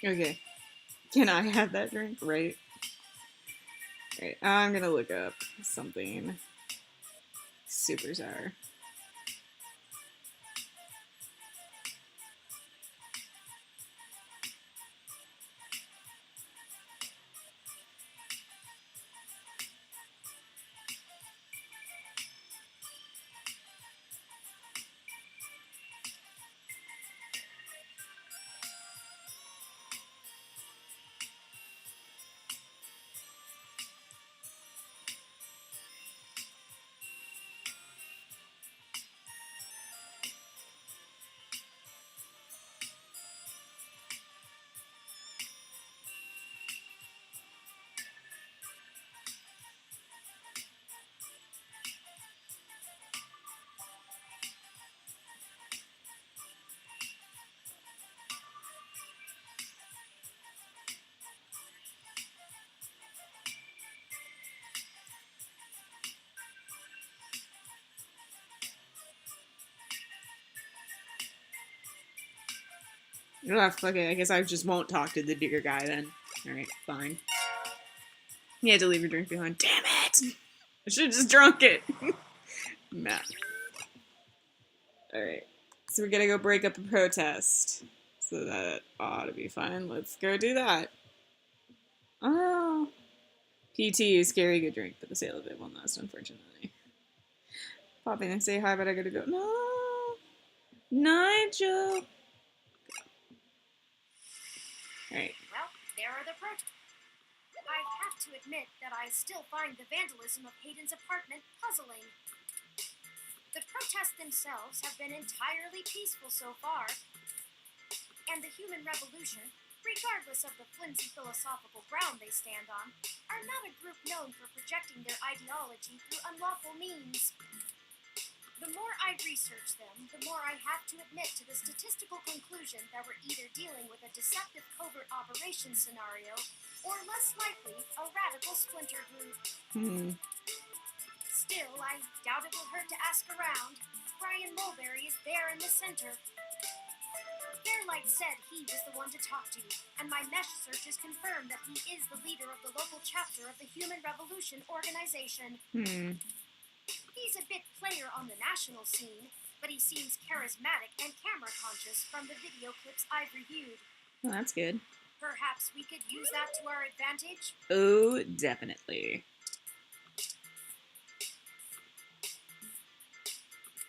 Okay. Can I have that drink? Right. Right. I'm gonna look up something super sour. Oh, fuck it. I guess I just won't talk to the digger guy then. Alright, fine. He had to leave your drink behind. Damn it! I should have just drunk it. Nah. Alright. So we're gonna go break up a protest. So that ought to be fine. Let's go do that. Oh. PT is scary good drink, but the sale of it won't last, unfortunately. Pop in and say hi, but I gotta go. No! Nigel! Alright. Well, there are the protests. I have to admit that I still find the vandalism of Hayden's apartment puzzling. The protests themselves have been entirely peaceful so far, and the human revolution, regardless of the flimsy philosophical ground they stand on, are not a group known for projecting their ideology through unlawful means. The more I research them, the more I have to admit to the statistical conclusion that we're either dealing with a deceptive covert operations scenario, or less likely, a radical splinter group. Still, I doubt it will hurt to ask around. Brian Mulberry is there in the center. Fairlight said he was the one to talk to, and my mesh searches confirmed that he is the leader of the local chapter of the Human Revolution organization. He's a bit player on the national scene, but he seems charismatic and camera-conscious from the video clips I've reviewed. Well, that's good. Perhaps we could use that to our advantage? Oh, definitely.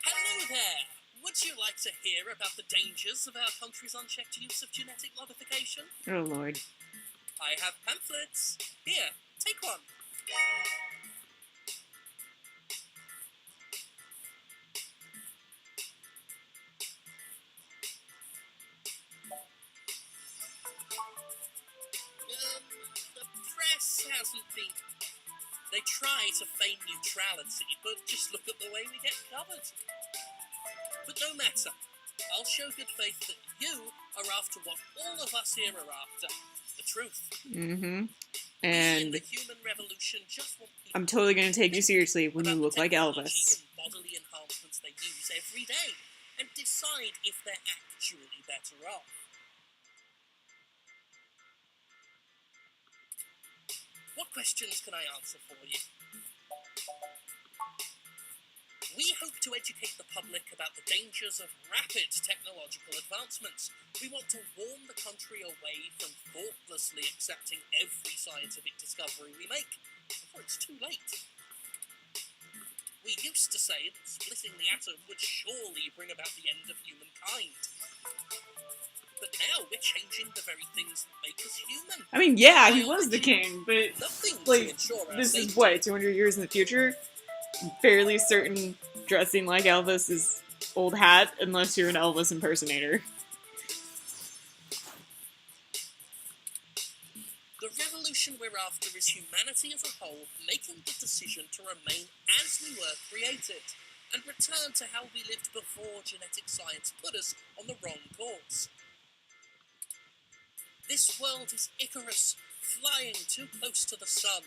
Hello there! Would you like to hear about the dangers of our country's unchecked use of genetic modification? Oh, Lord. I have pamphlets. Here, take one. The press hasn't been... They try to feign neutrality, but just look at the way we get covered. But no matter. I'll show good faith that you are after what all of us here are after. The truth. And the human revolution just want I'm totally going to take you seriously when you look like Elvis. and bodily enhancements they use every day, and decide if they're actually better off. What questions can I answer for you? We hope to educate the public about the dangers of rapid technological advancements. We want to warn the country away from thoughtlessly accepting every scientific discovery we make, before it's too late. We used to say that splitting the atom would surely bring about the end of humankind. But now we're changing the very things that make us human. I mean, yeah, he was the king, but Nothing to like, ensure our this safety. is what, 200 years in the future? I'm fairly certain dressing like Elvis is old hat, unless you're an Elvis impersonator. The revolution revolution we're after is humanity as a whole making the decision to remain as we were created, and return to how we lived before genetic science put us on the wrong course. This world is Icarus, flying too close to the sun.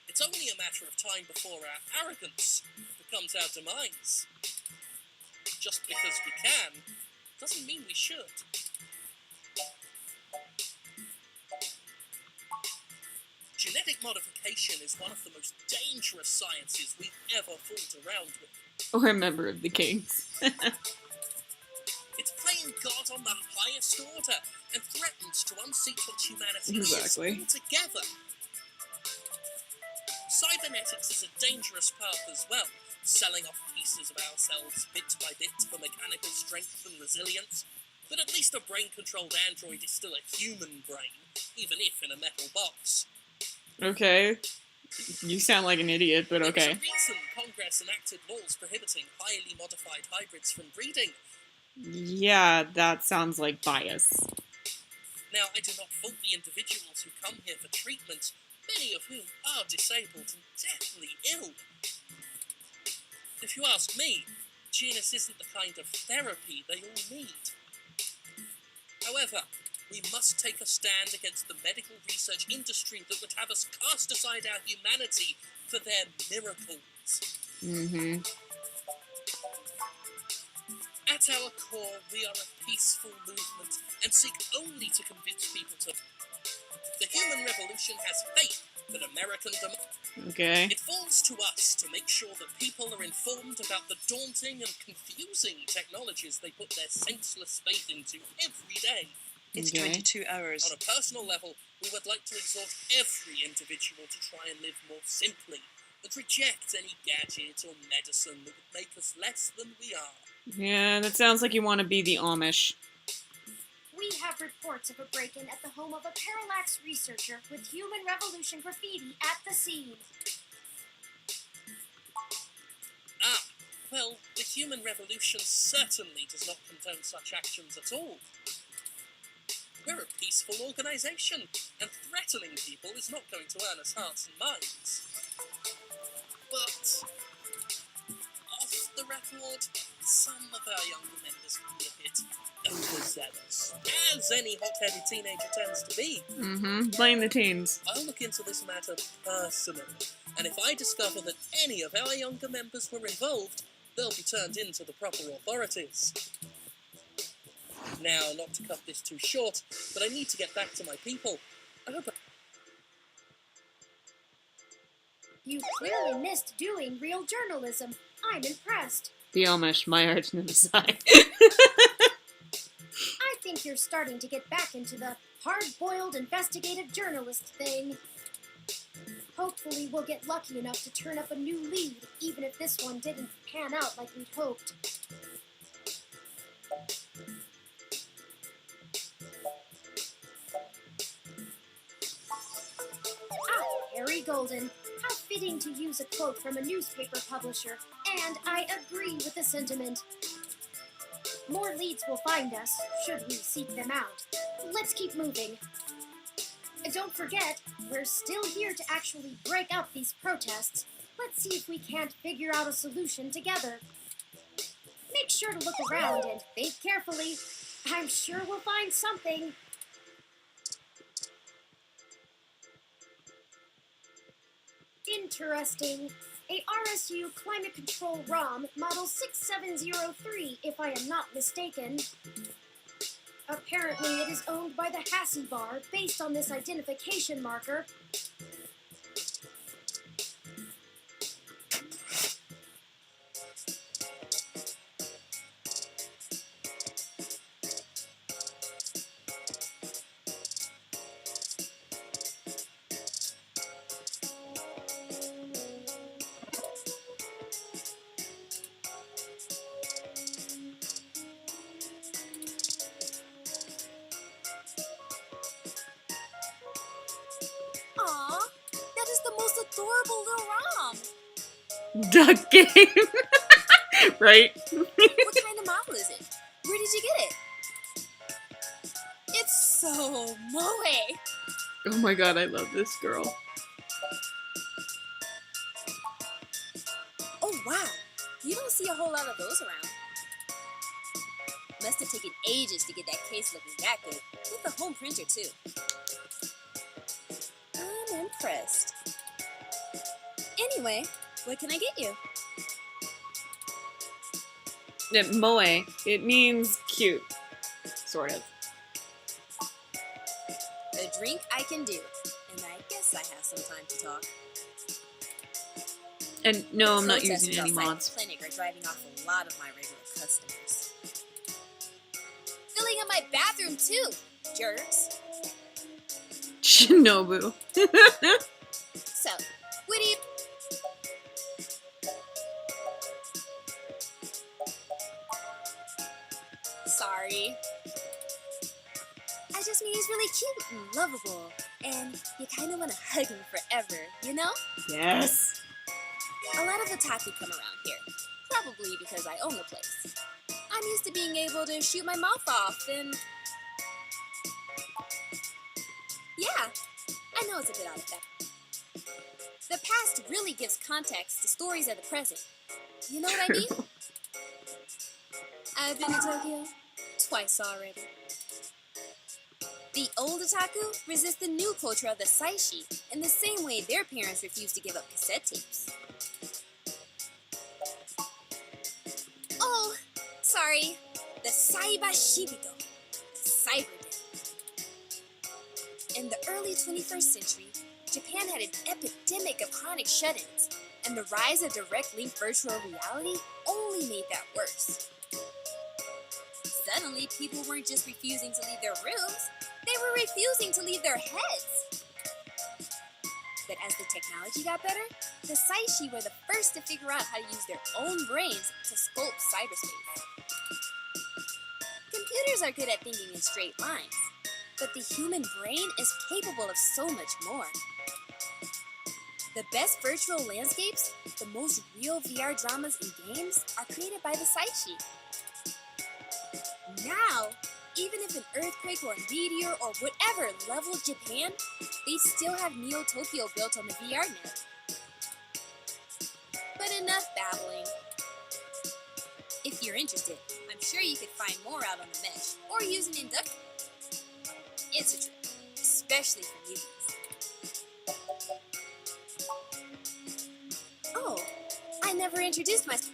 It's only a matter of time before our arrogance becomes our demise. Just because we can, doesn't mean we should. Genetic modification is one of the most dangerous sciences we've ever fooled around with. Or a member of the Kings. It's playing God on the highest order and threatens to unseat what humanity Exactly. is altogether. Cybernetics is a dangerous path as well, selling off pieces of ourselves bit by bit for mechanical strength and resilience. But at least a brain-controlled android is still a human brain, even if in a metal box. Okay. You sound like an idiot, but okay. There's a reason Congress enacted laws prohibiting highly modified hybrids from breeding. Yeah, that sounds like bias. Now, I do not fault the individuals who come here for treatment, many of whom are disabled and deathly ill. If you ask me, genus isn't the kind of therapy they all need. However, we must take a stand against the medical research industry that would have us cast aside our humanity for their miracles. Mm-hmm. At our core, we are a peaceful movement and seek only to convince people to... The human revolution has faith that American Okay. It falls to us to make sure that people are informed about the daunting and confusing technologies they put their senseless faith into every day. It's Okay. 22 hours. On a personal level, we would like to exhort every individual to try and live more simply, and reject any gadget or medicine that would make us less than we are. Yeah, that sounds like you want to be the Amish. We have reports of a break-in at the home of a parallax researcher with human revolution graffiti at the scene. Ah, well, the human revolution certainly does not condone such actions at all. We're a peaceful organisation, and threatening people is not going to earn us hearts and minds. But, off the record, some of our younger members can be a bit overzealous, as any hot-headed teenager tends to be. Mm-hmm. Blame the teens. I'll look into this matter personally, and if I discover that any of our younger members were involved, they'll be turned in to the proper authorities. Now, not to cut this too short, but I need to get back to my people. I hope You clearly missed doing real journalism. I'm impressed. The Amish, my arch nemesis. I think you're starting to get back into the hard-boiled investigative journalist thing. Hopefully we'll get lucky enough to turn up a new lead, even if this one didn't pan out like we'd hoped. Ah, Harry Golden. How fitting to use a quote from a newspaper publisher, and I agree with the sentiment. More leads will find us, should we seek them out. Let's keep moving. Don't forget, we're still here to actually break up these protests. Let's see if we can't figure out a solution together. Make sure to look around and think carefully. I'm sure we'll find something. Interesting. A RSU Climate Control ROM, model 6703, if I am not mistaken. Apparently it is owned by the Hassie Bar, based on this identification marker. Aw, that is the most adorable little ROM. Duck game. Right? What kind of model is it? Where did you get it? It's so moe. Oh my god, I love this girl. Oh wow, you don't see a whole lot of those around. Must have taken ages to get that case looking that good, with the home printer too. I'm impressed. Anyway, what can I get you? Moe, it means cute. Sort of. A drink I can do, and I guess I have some time to talk. And no, I'm not Protesters using any outside mods. the clinic are driving off a lot of my regular customers. Filling up my bathroom too, jerks. Shinobu. So, what do you... Sorry. I just mean he's really cute and lovable, and you kind of want to hug him forever, you know? Yes. A lot of otaku come around here, probably because I own the place. I'm used to being able to shoot my mouth off and... Yeah, I know it's a bit out of that. The past really gives context to stories of the present. You know what I mean? I've been to Tokyo twice already. The old otaku resist the new culture of the saishi in the same way their parents refused to give up cassette tapes. Oh, sorry. The Saiba Shibito. Cyber Day. In the early 21st century, Japan had an epidemic of chronic shut-ins, and the rise of direct-link virtual reality only made that worse. Suddenly, people weren't just refusing to leave their rooms, they were refusing to leave their heads. But as the technology got better, the Saishi were the first to figure out how to use their own brains to sculpt cyberspace. Computers are good at thinking in straight lines, but the human brain is capable of so much more. The best virtual landscapes, the most real VR dramas and games, are created by the Saishi. Now, even if an earthquake or a meteor or whatever leveled Japan, they still have Neo Tokyo built on the VR net. But enough babbling. If you're interested, I'm sure you could find more out on the mesh or use an inductor. It's a trip, especially for newbies. Oh, I never introduced myself.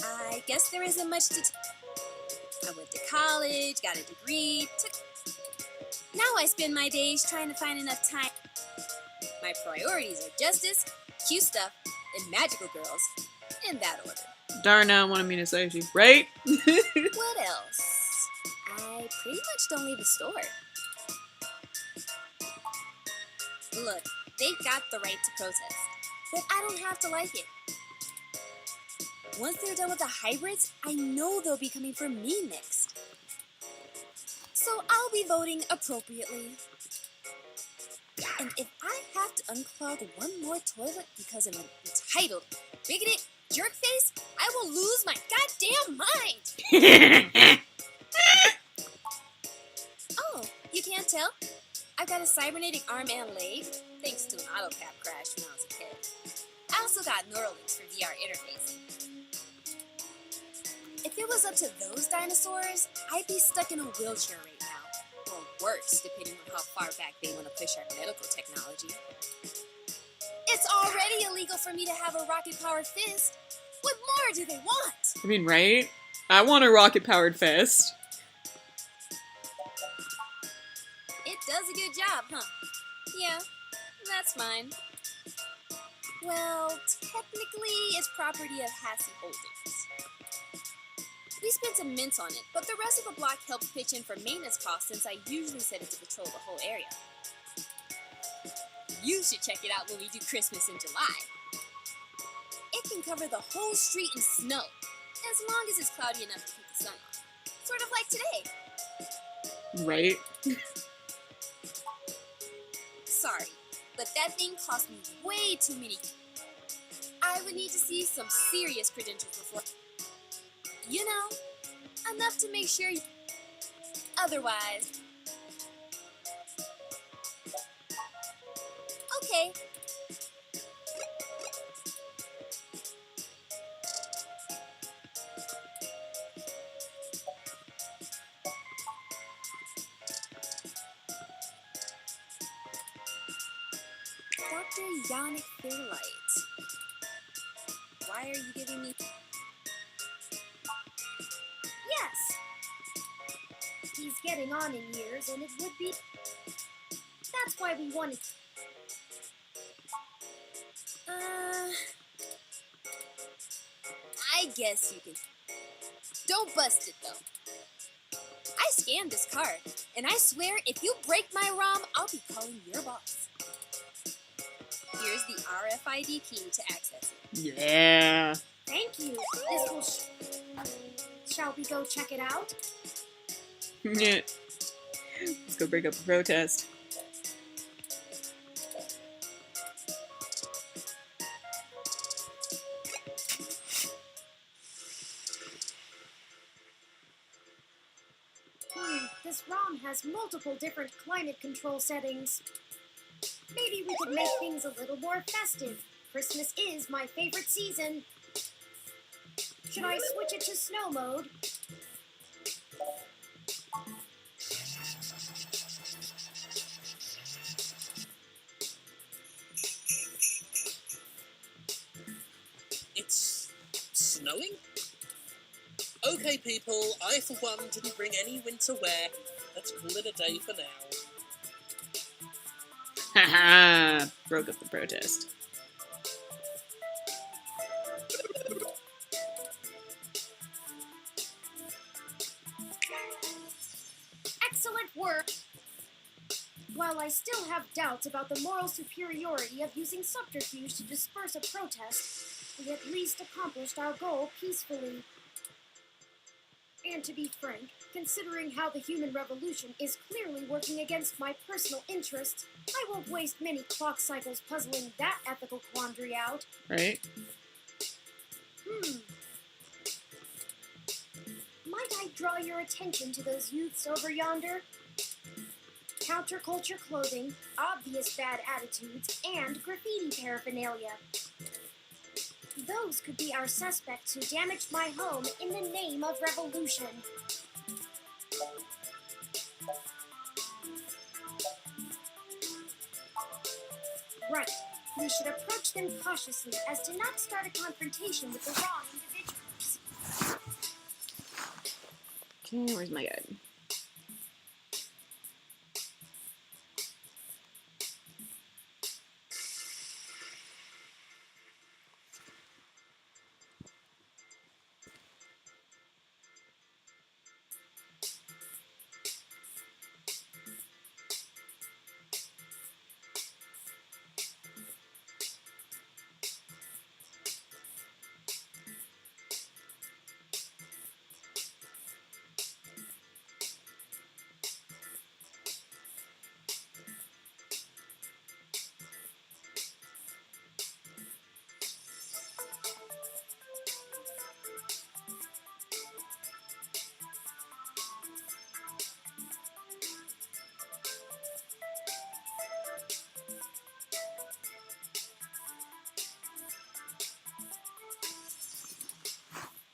I guess there isn't much to I went to college, got a degree, Now I spend my days trying to find enough time. My priorities are justice, cute stuff, and magical girls. In that order. Darn, now I want to meet a Saishi, right? What else? I pretty much don't leave the store. Look, they've got the right to protest, but I don't have to like it. Once they're done with the hybrids, I know they'll be coming for me next. So I'll be voting appropriately. And if I have to unclog one more toilet because of an entitled, bigoted jerkface, I will lose my goddamn mind! Oh, you can't tell? I've got a cybernetic arm and leg, thanks to an autocap crash when I was a kid. I also got Neuralinks for VR interfacing. If it was up to those dinosaurs, I'd be stuck in a wheelchair right now. Or worse, depending on how far back they want to push our medical technology. It's already illegal for me to have a rocket-powered fist. What more do they want? I mean, right? I want a rocket-powered fist. It does a good job, huh? Yeah, that's fine. Well, technically, it's property of Hassie Holdings. We spent some mints on it, but the rest of the block helps pitch in for maintenance costs since I usually set it to patrol the whole area. You should check it out when we do Christmas in July. It can cover the whole street in snow, as long as it's cloudy enough to keep the sun on. Sort of like today. Right? Sorry, but that thing cost me way too many. I would need to see some serious credentials before... You know, enough to make sure you... Otherwise... Okay. Dr. Yannick Fairlight. Why are you giving me... Yes! He's getting on in years, and it would be... That's why we wanted... I guess you can... Don't bust it, though. I scanned this card, and I swear if you break my ROM, I'll be calling your boss. Here's the RFID key to access it. Yeah. Thank you. This will... Shall we go check it out? Yeah. Let's go break up a protest. This ROM has multiple different climate control settings. Maybe we could make things a little more festive. Christmas is my favorite season. Should I switch it to snow mode? It's snowing? Okay, people, I for one didn't bring any winter wear. Let's call it a day for now. Haha! Broke up the protest. Excellent work! While I still have doubts about the moral superiority of using subterfuge to disperse a protest, we at least accomplished our goal peacefully. And to be frank, considering how the human revolution is clearly working against my personal interests, I won't waste many clock cycles puzzling that ethical quandary out. Right? Might I draw your attention to those youths over yonder? Counterculture clothing, obvious bad attitudes, and graffiti paraphernalia. Those could be our suspects who damaged my home in the name of revolution. Right. We should approach them cautiously as to not start a confrontation with the wrong individuals. Okay, where's my guide?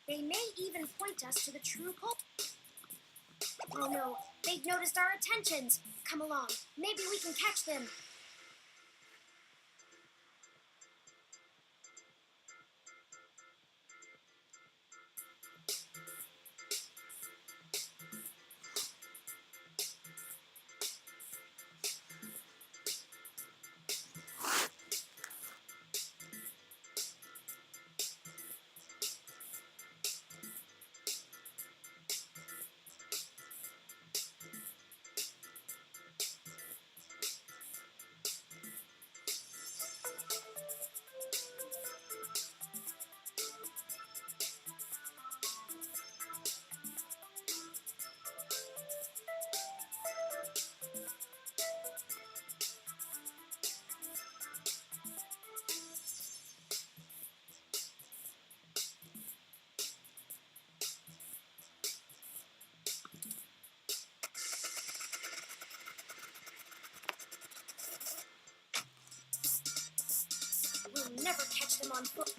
They may even point us to the true culprit. Oh no, they've noticed our attentions. Come along, maybe we can catch them. on foot.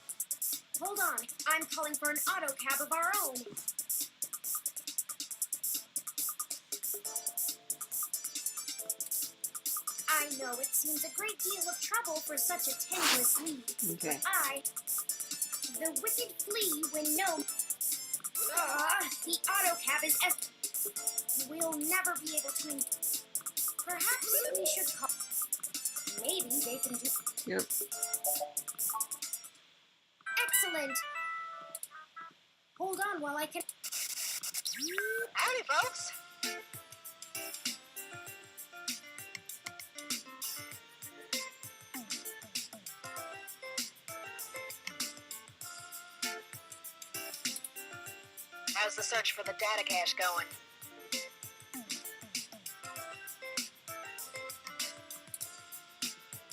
Hold on, I'm calling for an auto cab of our own. I know it seems a great deal of trouble for such a tenuous lead. Okay. The wicked flee when no. The auto cab is we'll never be able to. Perhaps we should call. Maybe they can do. Yep. Excellent. Hold on while I can. Howdy, folks. How's the search for the data cache going?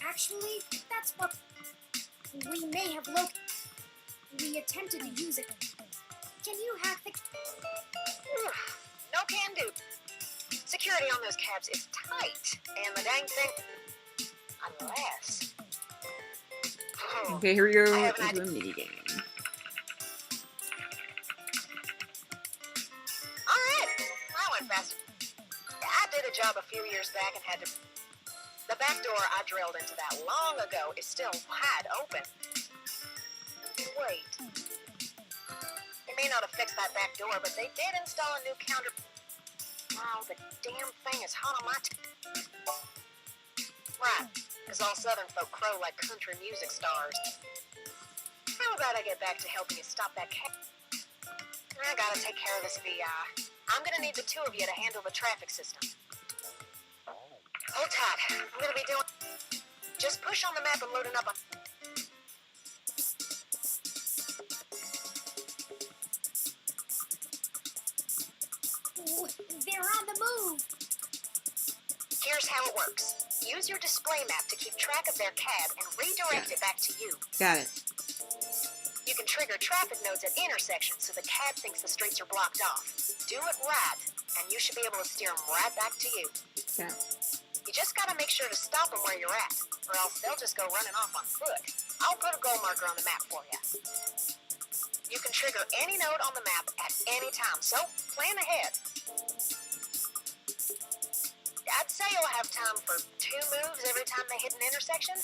Actually, that's what we may have located. We attempted to use it. Can you hack the? No can do. Security on those cabs is tight, and the dang thing. Unless. Okay, here we go I have an into a idea. mini game. Alright, that went fast. I did a job a few years back and had to. The back door I drilled into that long ago is still wide open. Wait. They may not have fixed that back door, but they did install a new counter. Oh, the damn thing is hot on my Right, because all southern folk crow like country music stars. How about I get back to helping you stop that cat? I gotta take care of this VI. I'm gonna need the two of you to handle the traffic system. Hold tight. I'm gonna be doing... Just push on the map and loading up on... Ooh, they're on the move. Here's how it works. Use your display map to keep track of their cab and redirect it back to you. Got it. You can trigger traffic nodes at intersections so the cab thinks the streets are blocked off. Do it right, and you should be able to steer them right back to you. Okay. You just gotta make sure to stop them where you're at, or else they'll just go running off on foot. I'll put a goal marker on the map for you. You can trigger any node on the map at any time, so plan ahead. I'd say you'll have time for 2 moves every time they hit an intersection.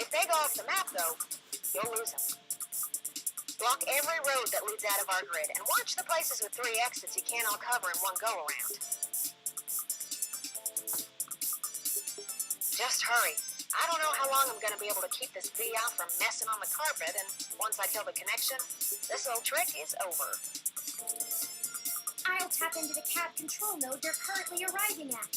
If they go off the map, though, you'll lose them. Block every road that leads out of our grid, and watch the places with 3 exits you can't all cover in one go-around. Just hurry. I don't know how long I'm going to be able to keep this VI from messing on the carpet, and once I kill the connection, this old trick is over. I'll tap into the cab control node they're currently arriving at.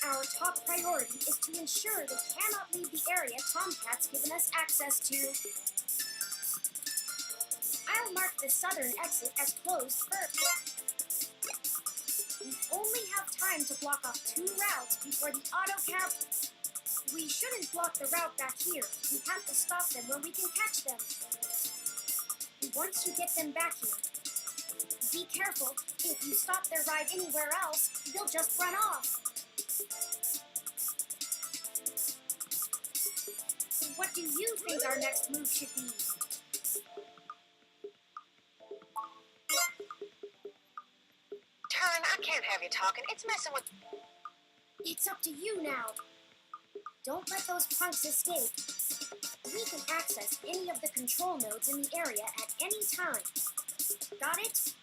Our top priority is to ensure they cannot leave the area Tomcat's given us access to. I'll mark the southern exit as closed first. We only have time to block off 2 routes before the auto cab. We shouldn't block the route back here. We have to stop them where we can catch them. Once you get them back here, be careful. If you stop their ride anywhere else, they'll just run off. What do you think our next move should be? Turn, I can't have you talking. It's messing with... It's up to you now. Don't let those punks escape. We can access any of the control nodes in the area at any time. Got it?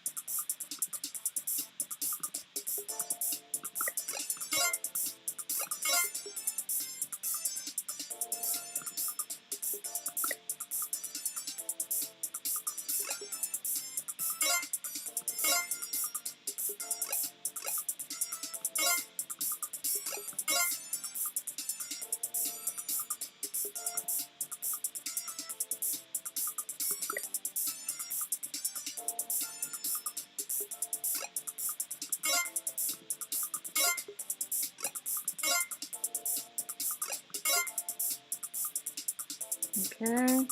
Okay.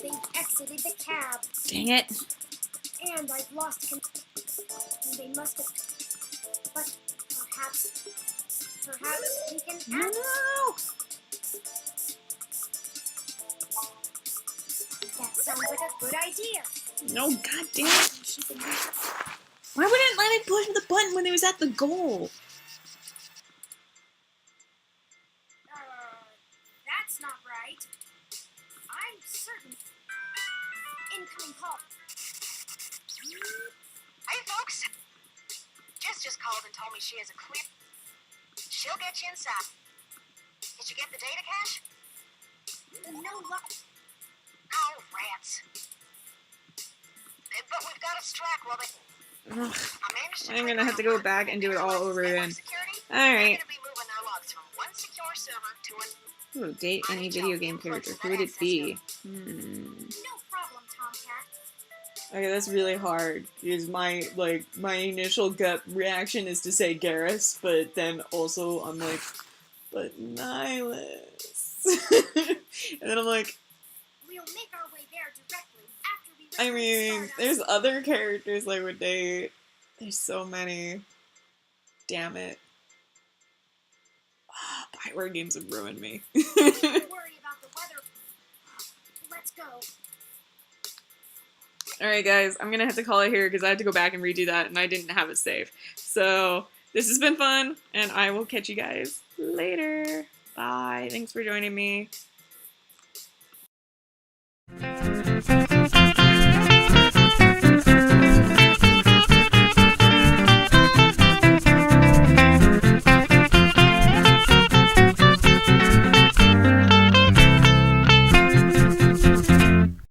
They've exited the cab. Dang it. And I've lost They must have... But perhaps we can... No! That sounds like a good idea. No, god damn it. Why wouldn't it let me push the button when it was at the goal? That's not right. I'm certain. Incoming call. Hey, folks. Jess just called and told me she has a clear... She'll get you inside. Did you get the data cache? No luck. Oh, rats. But we've got a strike while they... Ugh. I managed to I'm gonna have to go back and do it all over again. Alright. Ooh, date any video game character. Who would it be? No problem, Tomcat. Okay, that's really hard. Because my initial gut reaction is to say Garrus, but then also I'm like, but Nihilus. And then I'm like, We'll make our way there directly after we I mean, there's other characters I would date. There's so many. Damn it. BioWare games have ruined me. Don't worry about the weather. Let's go. Alright guys, I'm gonna have to call it here because I had to go back and redo that and I didn't have a save. So, this has been fun, and I will catch you guys later. Bye. Thanks for joining me.